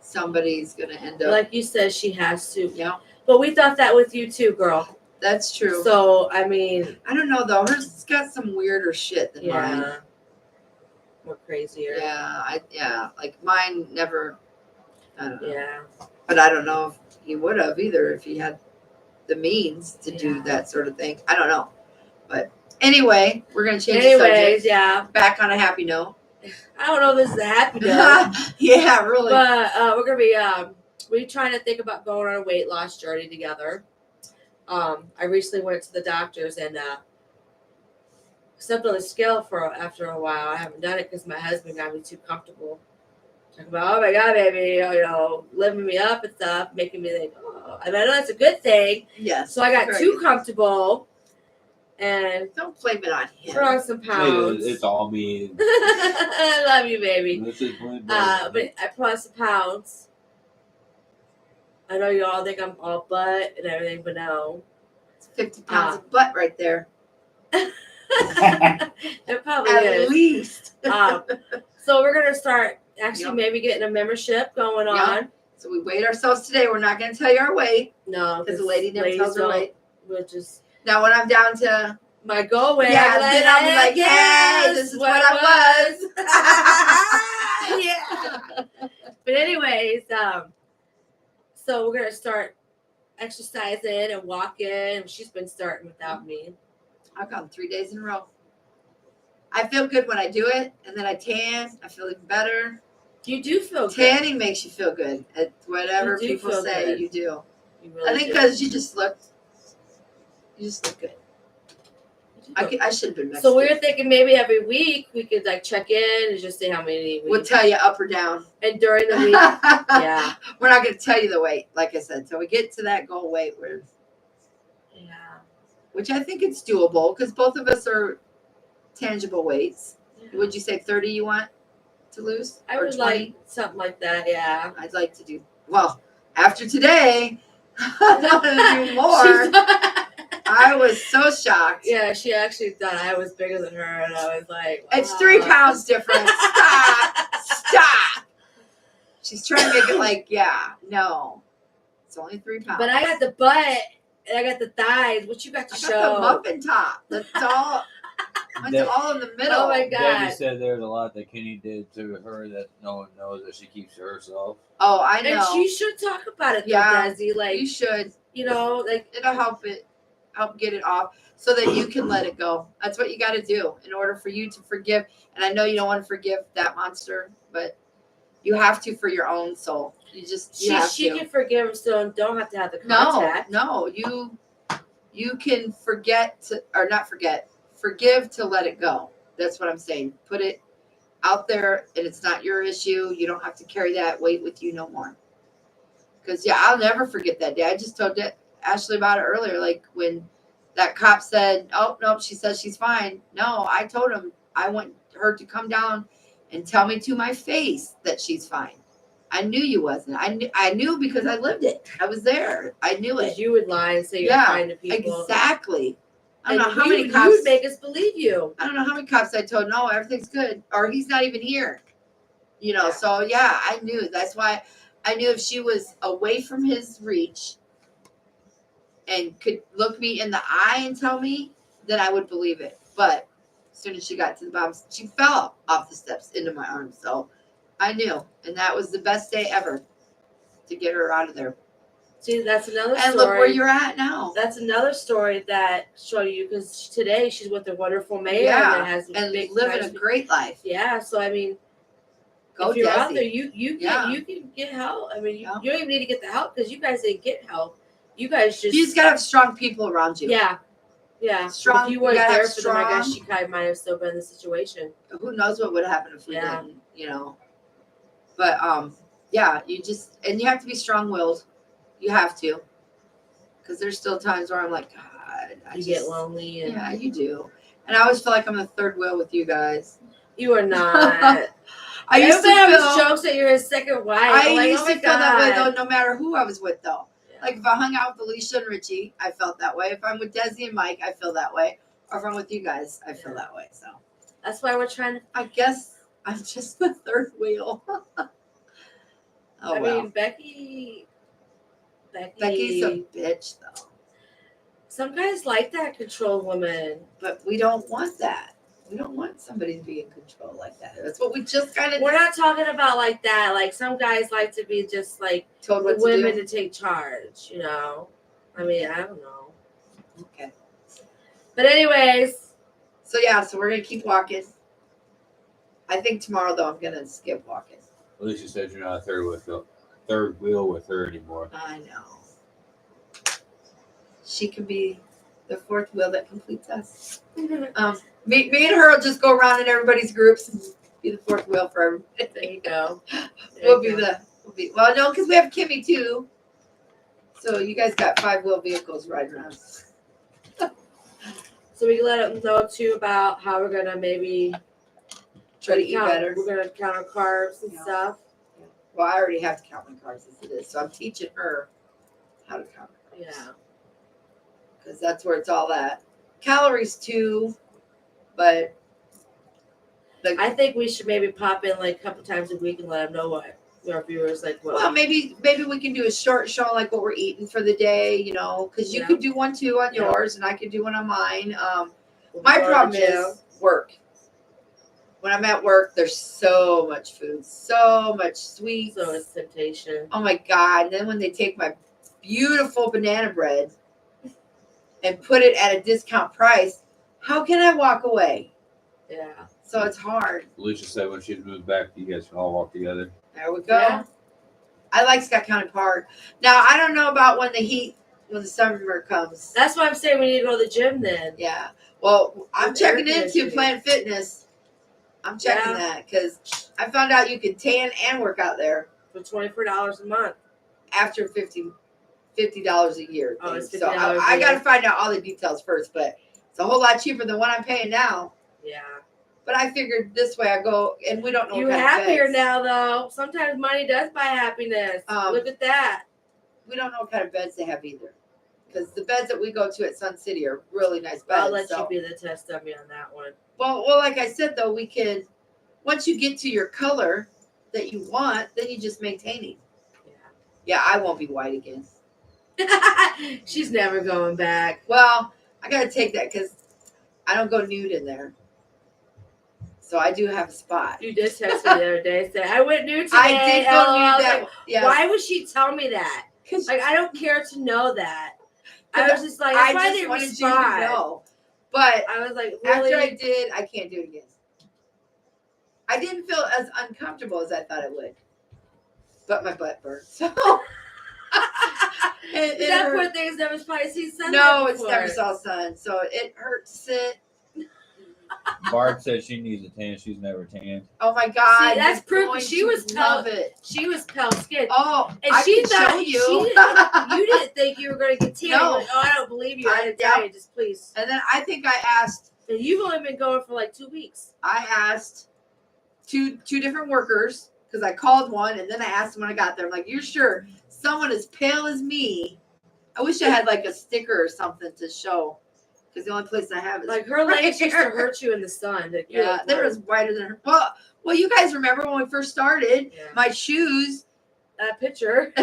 Somebody's gonna end up. Like you said, she has to. Yeah, But we thought that with you too, girl. that's true. So I mean, I don't know though. Hers got some weirder shit than mine. yeah, more crazier. Yeah. Like mine never. I don't know. Yeah. But I don't know if he would have either if he had the means to do Yeah. that sort of thing. I don't know. But anyway, we're gonna change the subject. Anyways, yeah. Back on a happy note. I don't know if this is a happy note, Yeah, really. but we're gonna be we trying to think about going on a weight loss journey together. I recently went to the doctors and stepped on the scale for after a while. I haven't done it because my husband got me too comfortable. Talking about, oh my god, baby, lifting me up and stuff, making me think, oh, I mean, I know that's a good thing. Yes. So I got very too good. comfortable and Don't blame it on put him. on some pounds. It's all me. I love you, baby. Let's just blame But I put on some pounds. I know you all think I'm all butt and everything, but no. It's 50 pounds of butt right there. It probably At is. least. So we're gonna start actually Yep. maybe getting a membership going Yep. on. So we weighed ourselves today. We're not going to tell you our weight No, because the lady never tells her don't- weight. We'll just Now when I'm down to my goal weight. Yeah, I'm then I'll be like, yeah, hey, this is what I was. Yeah. But anyways, so we're gonna start exercising and walking. She's been starting without me. I've gone 3 days in a row. I feel good when I do it, and then I tan. I feel even better. You do feel good. Tanning makes you feel good. It's whatever You do people feel say, good. you do. You really I think do. because you just look good. You do. I should have been Mexican. So we were thinking maybe every week we could like check in and just say how many we We'll tell you up or down. and during the week. Yeah. We're not going to tell you the weight, like I said. So we get to that goal weight, Yeah. which I think it's doable because both of us are tangible weights. Would you say 30 you want to lose? I Or would 20? like something like that, yeah. I'd like to do, well, after today, I want to do more. I was so shocked. Yeah, she actually thought I was bigger than her, and I was like, It's wow. 3 pounds difference. Stop. She's trying to make it like, yeah, no. It's only 3 pounds. But I got the butt, and I got the thighs. What you got to I show? got the muffin top. That's all. It's all in the middle. Oh my Debbie God. said there's a lot that Kenny did to her that no one knows that she keeps to herself. Oh, I know. And she should talk about it, though, Yeah. Desi. Like, You should. like, It'll help get it off so that you can let it go. That's what you got to do in order for you to forgive. And I know you don't want to forgive that monster, but you have to for your own soul. You have she to. can forgive him still and don't have to have the No, contact. no, you can forgive to let it go. That's what I'm saying. Put it out there, and it's not your issue. You don't have to carry that weight with you no more. Because I'll never forget that day. I just told Ashley about it earlier. Like when that cop said, "Oh no," she says she's fine. No, I told him I want her to come down and tell me to my face that she's fine. I knew you wasn't. I knew because I lived it. I was there. I knew Because it. you would lie and say you're Yeah, fine to people. Exactly. I don't know And how many you cops. would make us believe you. I don't know how many cops I told, no, everything's good, or he's not even here. Yeah. So yeah, I knew. That's why I knew if she was away from his reach and could look me in the eye and tell me, then I would believe it. But as soon as she got to the bottom, she fell off the steps into my arms. So I knew, and that was the best day ever to get her out of there. See, that's another And story. look where you're at now. That's another story that show you because today she's with a wonderful man Yeah, that has And big living a nice- great life. Yeah, so I mean, Go if you're out Desi. there, you Yeah. can get help. I mean, Yeah. you don't even need to get the help because you guys didn't get help. You guys just You just gotta have strong people around you. yeah. Strong- If you you weren't gotta there have for them, I guess strong- she kind of might have still been in the situation. Who knows what would happen if we Yeah. didn't, But yeah, you have to be strong willed. You have to. Because there's still times where I'm like, God, You get lonely, and Yeah, you do. And I always feel like I'm the third wheel with you guys. you are not. I used to Everybody always feel. jokes that you're his second wife. I I'm like, used oh my to feel that way God. though, no matter who I was with though. Yeah. Like if I hung out with Alicia and Richie, I felt that way. If I'm with Desi and Mike, I feel that way. Or if I'm with you guys, I feel that way. So That's why we're trying to. I guess I'm just the third wheel. I mean, Becky's Becky's a bitch though. Some guys like that control woman. But we don't want that. We don't want somebody to be in control like that. That's what we just kind of We're not talking about like that. Like some guys like to be just like told the what to women do. to take charge, you know. I mean, I don't know. Okay. But anyways, So yeah, so we're gonna keep walking. I think tomorrow though I'm gonna skip walking. Alicia said you're not a third wheel with her anymore. I know. She can be the fourth wheel that completes us. Me and her will just go around in everybody's groups and be the fourth wheel for everybody. there you go. We'll be well, no, because we have Kimmy too. So you guys got 5-wheel vehicles riding around. So we can let them know too about how we're gonna maybe Try to eat better. We're gonna count our carbs and Yeah. stuff. Well, I already have to count my carbs as it is, so I'm teaching her how to count her carbs. Yeah. Because that's where it's all at. Calories too, but I think we should maybe pop in like a couple times a week and let them know what our viewers like. What well, maybe we can do a short show like what we're eating for the day, you know, because you Yeah. could do one too on Yeah. yours, and I could do one on mine. we'll My go to the problem gym. is work. When I'm at work, there's so much food, so much sweets. So it's temptation. Oh my God. And then when they take my beautiful banana bread and put it at a discount price, how can I walk away? Yeah. So it's hard. Alicia said when she's moved back, you guys can all walk together. There we go. Yeah. I like Scott County Park. Now, I don't know about when the summer comes. That's why I'm saying we need to go to the gym then. Yeah. Well, I'm With checking air into conditioning. Planet Fitness. I'm checking Yeah. that because I found out you can tan and work out there For $24 a month. after $50 a year. Oh, thing. it's So $50 I a got to year. find out all the details first, but it's a whole lot cheaper than what I'm paying now. Yeah. But I figured this way I go, and we don't know. You what kind of happier beds. now though. Sometimes money does buy happiness. Look at that. We don't know what kind of beds they have either. Because the beds that we go to at Sun City are really nice beds. I'll let so. you be the test dummy on that one. Well, like I said, though, we can, once you get to your color that you want, then you just maintain it. Yeah, I won't be white again. Yeah. She's never going back. Well, I got to take that because I don't go nude in there. So I do have a spot. You just texted me the other day saying, I went nude today. I did go LOL. I nude was that. like, Yeah. why would she tell me that? 'Cause Like, I don't care to know that. I was just like, I that's why I just didn't wanted you respond. to know. But I was like, really? after I did, I can't do it again. I didn't feel as uncomfortable as I thought it would. But my butt burned. So it that hurt. poor thing's never probably seen sunlight No, it's before. never saw sun. So it hurt to sit. Barb said she needs a tan. She's never tanned. Oh my God. See, that's you're proof going she to was love it. She was pale skin. Oh, And I she can thought show you. you didn't think you were going to get tan. No. You're like, oh, I don't believe you. I didn't tell you. Just please. And then I think I asked And you've only been going for like 2 weeks. two different workers because I called one and then I asked them when I got there. I'm like, you're sure someone as pale as me? I wish I had like a sticker or something to show because the only place I have is Like her right legs used to here. hurt you in the sun. Like, you're Yeah, like, they were whoa. as whiter than her. Well, you guys remember when we first started? Yeah. My shoes. That picture.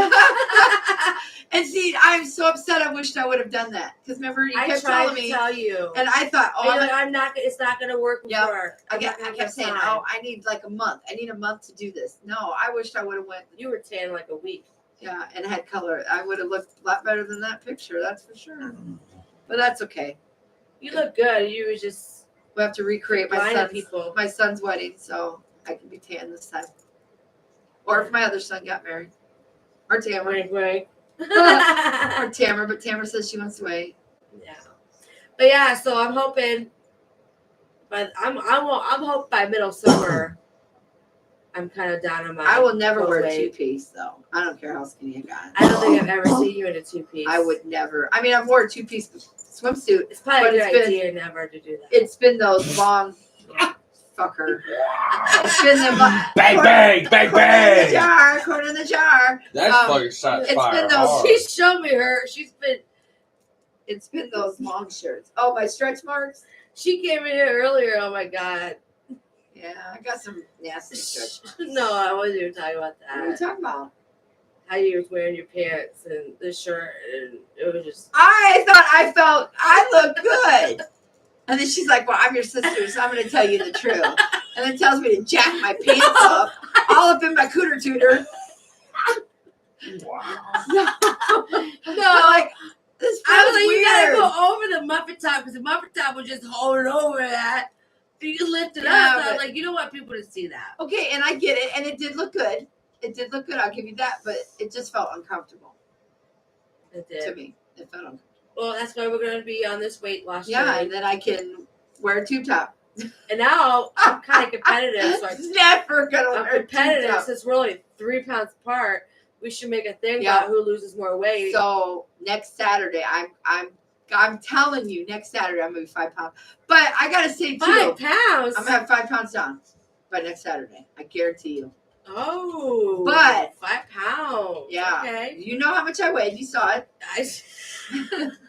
And see, I'm so upset. I wished I would have done that because remember you I kept tried telling to me, tell you. and I thought, And oh, you're like, I'm not. It's not going to work Yeah. before. I I'm not kept gonna have saying, time. oh, I need like a month. I need a month to do this. No, I wished I would have went. You were tan like a week. Yeah, and had color. I would have looked a lot better than that picture. That's for sure. But that's okay. You look good. You were just We have to recreate blinding people. my son's wedding, so I can be tan this time. Or if my other son got married, or Tamara, Wink, wink. or Tamara. But Tamara says she wants to wait. Yeah, but yeah. So I'm hoping, but I'm hoping by middle summer I'm kind of down on my. I will never wear a weight. 2-piece though. I don't care how skinny I got. I don't think I've ever seen you in a 2-piece. I would never. I mean, I've worn a 2-piece swimsuit. It's probably but a good it's been- idea never to do that. It's been those long. Fuck her. It's been them. Bang, bang, bang, Corn in the bang. jar. Corn in the jar. That's Um, fucking shot it's fire been those- hard. She showed me her. It's been those long shirts. Oh, my stretch marks. She came in here earlier. Oh my god. Yeah, I got some nasty stretch. No, I wasn't even talking about What are you that. talking about? How you was wearing your pants and the shirt, and it was just. I thought I looked good. And then she's like, well, I'm your sister, so I'm going to tell you the truth. And then tells me to jack my pants up, all up in my cooter tooter. No, like, this I feels was like, you gotta weird. go over the muffin top because the muffin top was just holding over that. So you can lift it Yeah, up. So I was but- like, you don't want people to see that. Okay, and I get it, and it did look good. It did look good, I'll give you that, but it just felt uncomfortable It to did. me. It felt uncomfortable. Well, that's why we're gonna be on this weight loss Yeah, journey. and then I can wear a tube top. And now I'm kind of competitive, so Never gonna I'm wear a tube competitive top. since we're only 3 pounds apart. We should make a thing Yeah. about who loses more weight. So next Saturday, I'm telling you, next Saturday I'm gonna be 5 pounds. But I gotta say too, 5 pounds. I'm gonna have 5 pounds down by next Saturday. I guarantee you. Oh, But- 5 pounds. Yeah. Okay. You know how much I weighed. You saw it.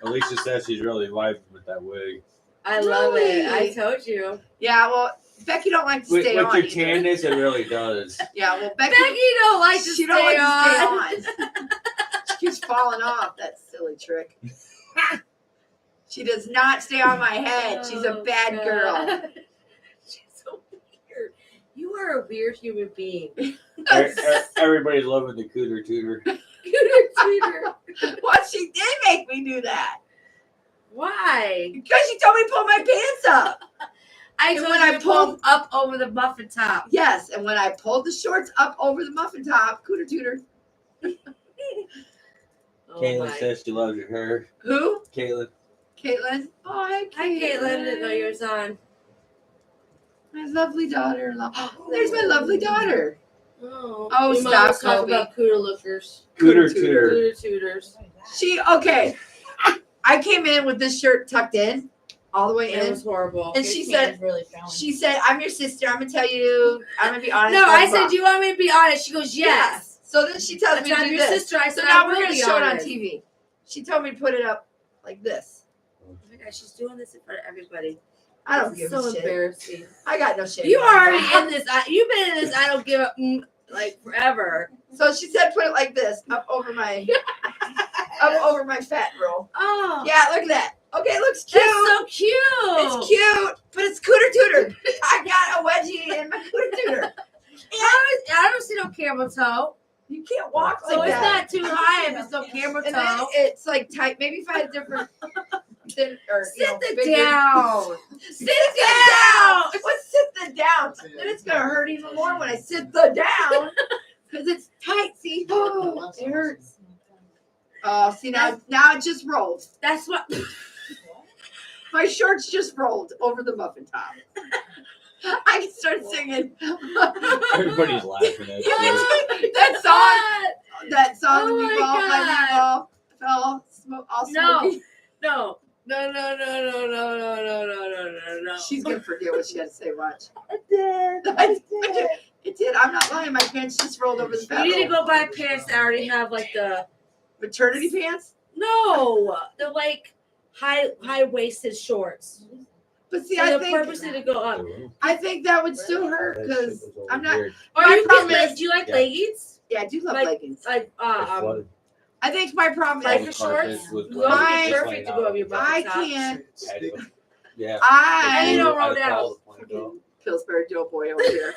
Alicia says she's really vibing with that wig. I love it. I Really? told you. Yeah. Well, Becky don't like to With, stay with on. your either. tanness, it really does. Yeah. Well, Becky don't like to she stay don't like on. to stay on. She keeps falling off. That silly trick. She does not stay on my head. She's a Oh, bad God. girl. She's so weird. You are a weird human being. Everybody's loving the cooter tutor. Cooter tutor. What? She did make me do that Why? because she told me to pull my pants up. I And told when you I to pull up over the muffin top. Yes, and when I pulled the shorts up over the muffin top, cooter tutor. Oh Caitlin my. says she loves your hair. Who? Caitlin. Caitlin. Oh, hi, Hi, Caitlin. Didn't know you was on. My lovely daughter-in-law. Oh, there's my lovely daughter. Oh, Oh, we stop, might talk Kobe. about cooter lookers. Cooter Cooter tutor. Cooter tutors. Okay. I came in with this shirt tucked in, all the way It in. was horrible. And she said, I'm your sister. I'm gonna tell you. I'm gonna be honest. No, blah, I blah, said, blah." do you want me to be honest? She goes, yes. So then she tells I me to told do your this. sister, I So said, now I we're will gonna be show it on honest. TV. She told me to put it up like this. Oh my God, she's doing this in front of everybody. I don't It's give so a shit. embarrassing. I got no shit. You already in this. You've been in this. I don't give up like forever. So she said, put it like this, up over my fat roll. Oh, Yeah, look at that. Okay, it looks cute. that's so cute. It's cute, but it's cooter tutor. I got a wedgie in my cooter tutor. I don't see no camel toe, You can't walk like so it's that. not too high if it's no camel And then toe. it's like tight. Maybe if I had different, thin, or Sit the bigger- down. Sit the down. What's sit the down? Then it's gonna hurt even more when I sit the down because it's tight. See, oh, it hurts. Oh, see now it just rolled. That's what. My shorts just rolled over the muffin top. I can start singing. Everybody's laughing at you. that song, Oh the my meatball, my God. meatball fell all No. smoky. No. No. She's gonna forget what she had to say. Watch. I did. It did. I'm not lying. My pants just rolled over the You fat need to roll. go buy pants that already have like the Maternity pants. they're like high waisted shorts. But see, And I the think purpose is to go up. I think that would still hurt because I'm not. Or My you problem get is- do you like Yeah. leggings? Yeah, I do love Like- leggings. Like I think my problem Like is your shorts? With Those would I- be perfect to go over your butt. I can't. Yeah. And they I don't roll down. fucking Pillsbury Doughboy over here.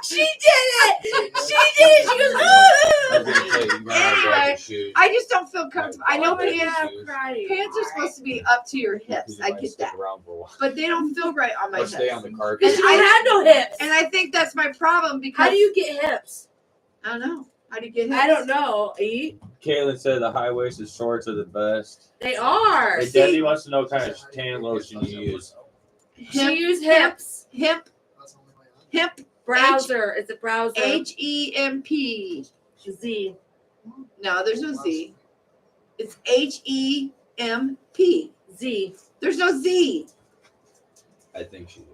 She did it! She did! She goes, Anyway, I just don't feel comfortable. I know Oh my pants. God, I'm crying. Pants are supposed to be up to your hips. I get that, but they don't feel right on my Or hips. stay on the carpet. Because you don't have no hips. And I think that's my problem because How do you get hips? I don't know. How do you get hips? I don't know. Eat. Caitlin said the high waisted shorts are the best. They are. Hey, See, Debbie wants to know what kind of tan lotion you use. she Hip, used hips. hip, hip, Browser. It's a browser. HEMP. Z. No, there's no Z. It's HEMP. Z. There's no Z. I think she's right.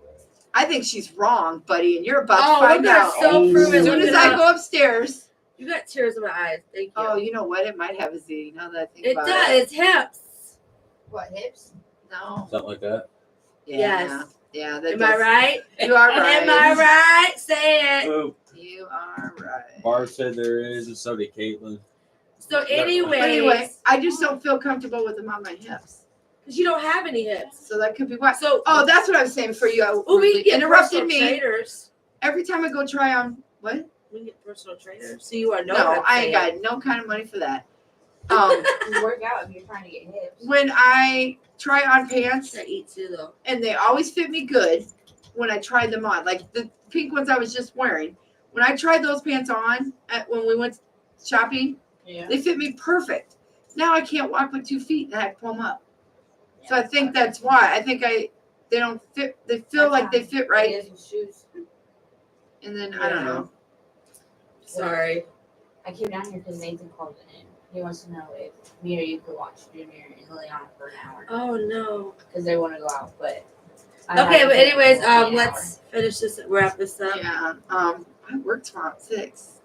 I think she's wrong, buddy, and you're about Oh, to find look at out. so Oh. proven. As Look soon as it I up. go upstairs. You got tears in my eyes. Thank you. Oh, you know what? It might have a Z. Now that I think it about does. it. It's hips. What, hips? No. Something like that. Yeah. Yes. Yeah. That Am I does- right? You are right. Am I right? Say it. Oh, You are right. Barb said there is, and so did Caitlin. So, But anyway, anyways, I just don't feel comfortable with them on my hips. because you don't have any hips. So that could be why. So, Oh, that's what I was saying for you. I oh, we rudely can get interrupted personal me. trainers. Every time I go try on what? We can get personal trainers. So you are No, no. I ain't got no kind of money for that. You work out if you're trying to get hips. When I try on pants, I eat too though. and they always fit me good when I tried them on. Like the pink ones I was just wearing. When I tried those pants on when we went shopping, Yeah. they fit me perfect. Now I can't walk with 2 feet and I have to pull them up. So I think that's why. I think they don't fit. They feel like they fit right, It is with shoes. and then I don't Yeah. know. Sorry. I came down here because Nathan called in. He wants to know if me or you could watch Junior and Liliana for an hour Oh no. because they want to go out. But I Okay, haven't but anyways, been an let's finish this. Wrap this up. Yeah. I work tomorrow at 6.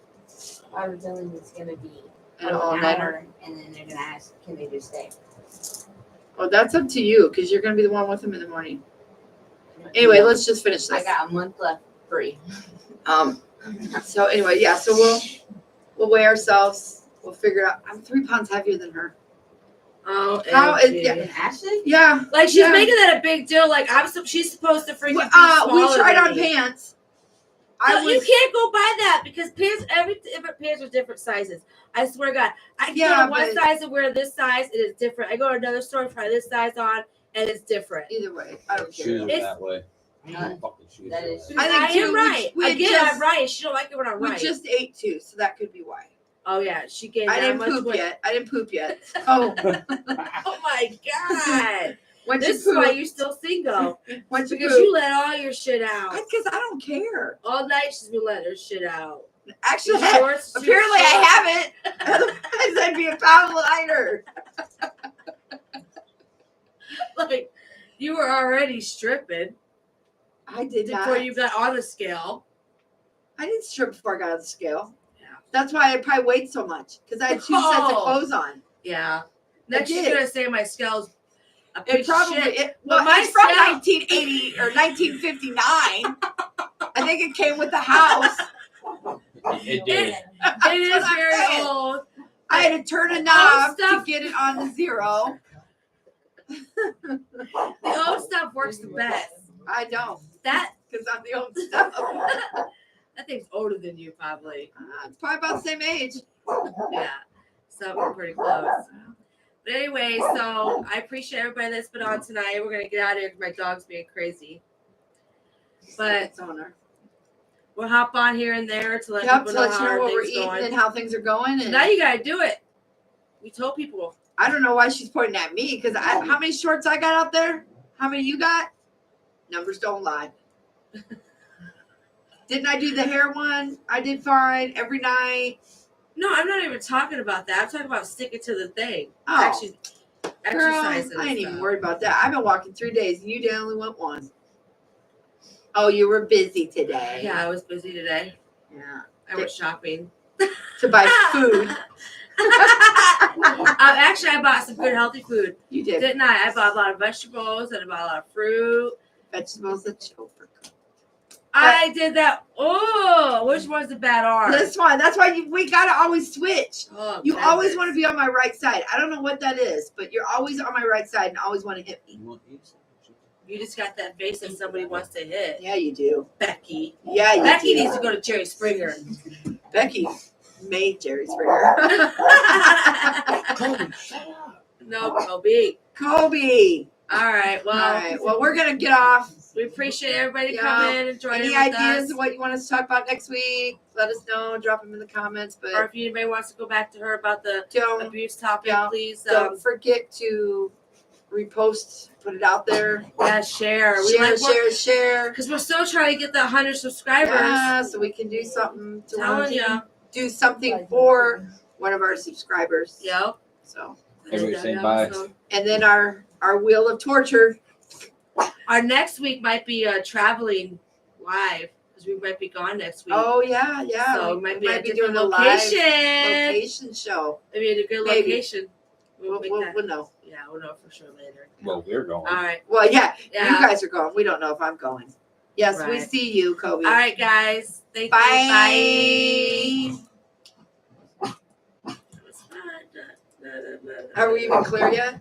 hour. I was telling you it's gonna be And an all hour, and then they're gonna ask, can they just stay? Well, that's up to you because you're gonna be the one with them in the morning. Anyway, let's just finish I this. got a month left free. So anyway, yeah. So we'll weigh ourselves. We'll figure it out. I'm 3 pounds heavier than her. Oh, How is- OMG. yeah. And Ashley? Yeah. Like she's Yeah. making that a big deal. Like she's supposed to freaking. be We smaller tried than on me. pants. No, I you was can't go by that because pants. Every different pants are different sizes. I swear to God, I can Yeah, go to one but- size and wear this size. It is different. I go to another store and try this size on, and it's different. either way. I don't Shoes care. are It's- that way. None. Fucking shoes That are is- that I way. think I too, am right. we Again, just- I'm right. She don't like it when I'm We right. just ate 2, so that could be why. Oh yeah, she gained I that didn't much poop weight. yet. I didn't poop yet. Oh, Oh my God. when This you is why poop, you're still single. when you Because poop. you let all your shit out. That's because I don't care. All night she's been letting her shit out. Actually, Your shorts, too apparently short. I haven't. Otherwise, I'd be a pound lighter. Like you were already stripping I did before not. you got on the scale. I didn't strip before I got on the scale. Yeah. That's why I probably weighed so much because I had 2 sets of Oh. clothes on. Yeah. Next she's did. gonna say my scale's a It piece of probably shit. well, my it's from scale- 1980 or 1959. I think it came with the house. It did. That's It is what I'm very saying. old. I had to turn a knob to stuff- get it on the 0. The old stuff works the best. I don't That because I'm the old stuff. that thing's older than you probably. It's probably about the same age. Yeah. So we're pretty close. But anyway, so I appreciate everybody that's been on tonight. We're gonna get out of here because my dog's being crazy. But It's on her. we'll hop on here and there to let Yep, people to know let you how know our what we're things eating going. and how things are going. And Now you gotta do it. We told people. I don't know why she's pointing at me because how many shorts I got out there? How many you got? Numbers don't lie. Didn't I do the hair one? I did fine every night. No, I'm not even talking about that. I'm talking about sticking to the thing. Oh, Actually, girl, exercising. I ain't and even stuff. worried about that. I've been walking 3 days and you only went 1. Oh, you were busy today. Yeah, I was busy today. Yeah. I went shopping. To buy food. Actually, I bought some good healthy food, You did. didn't I? I bought a lot of vegetables and I bought a lot of fruit. Vegetables that you overcooked. I did that. Oh, which one's the bad arm? This one. That's why we gotta always switch. Oh, You always goodness. want to be on my right side. I don't know what that is, but you're always on my right side and always want to hit me. You want these? You just got that face that somebody wants to hit. Yeah, you do. Becky. Yeah, you Becky do. needs to go to Jerry Springer. Becky made Jerry Springer. Kobe, shut up. No, Kobe. Kobe. All right. Well, All right. Well, we're gonna get off. We appreciate everybody Yeah. coming and joining Any with ideas us. of what you want us to talk about next week? Let us know. Drop them in the comments. Or But if anybody wants to go back to her about the don't abuse topic, yeah, please don't forget to repost, put it out there. share. Share. Because we're still trying to get the 100 subscribers. Yeah, so we can do something to Telling ya. do something for one of our subscribers. Yep. So Everybody say That'd be bye. awesome. and then our wheel of torture. Our next week might be traveling live because we might be gone next week. Oh yeah. So we it might be a doing different a location. location show. Maybe at a good Maybe. location. We'll make that. We'll know. Yeah, we'll know for sure later. Well, we're going. All right. Well, yeah, Yeah. you guys are going. We don't know if I'm going. Yes, we Right. see you, Kobe. All right, guys. Thank Bye. you. Bye. Are we even clear yet?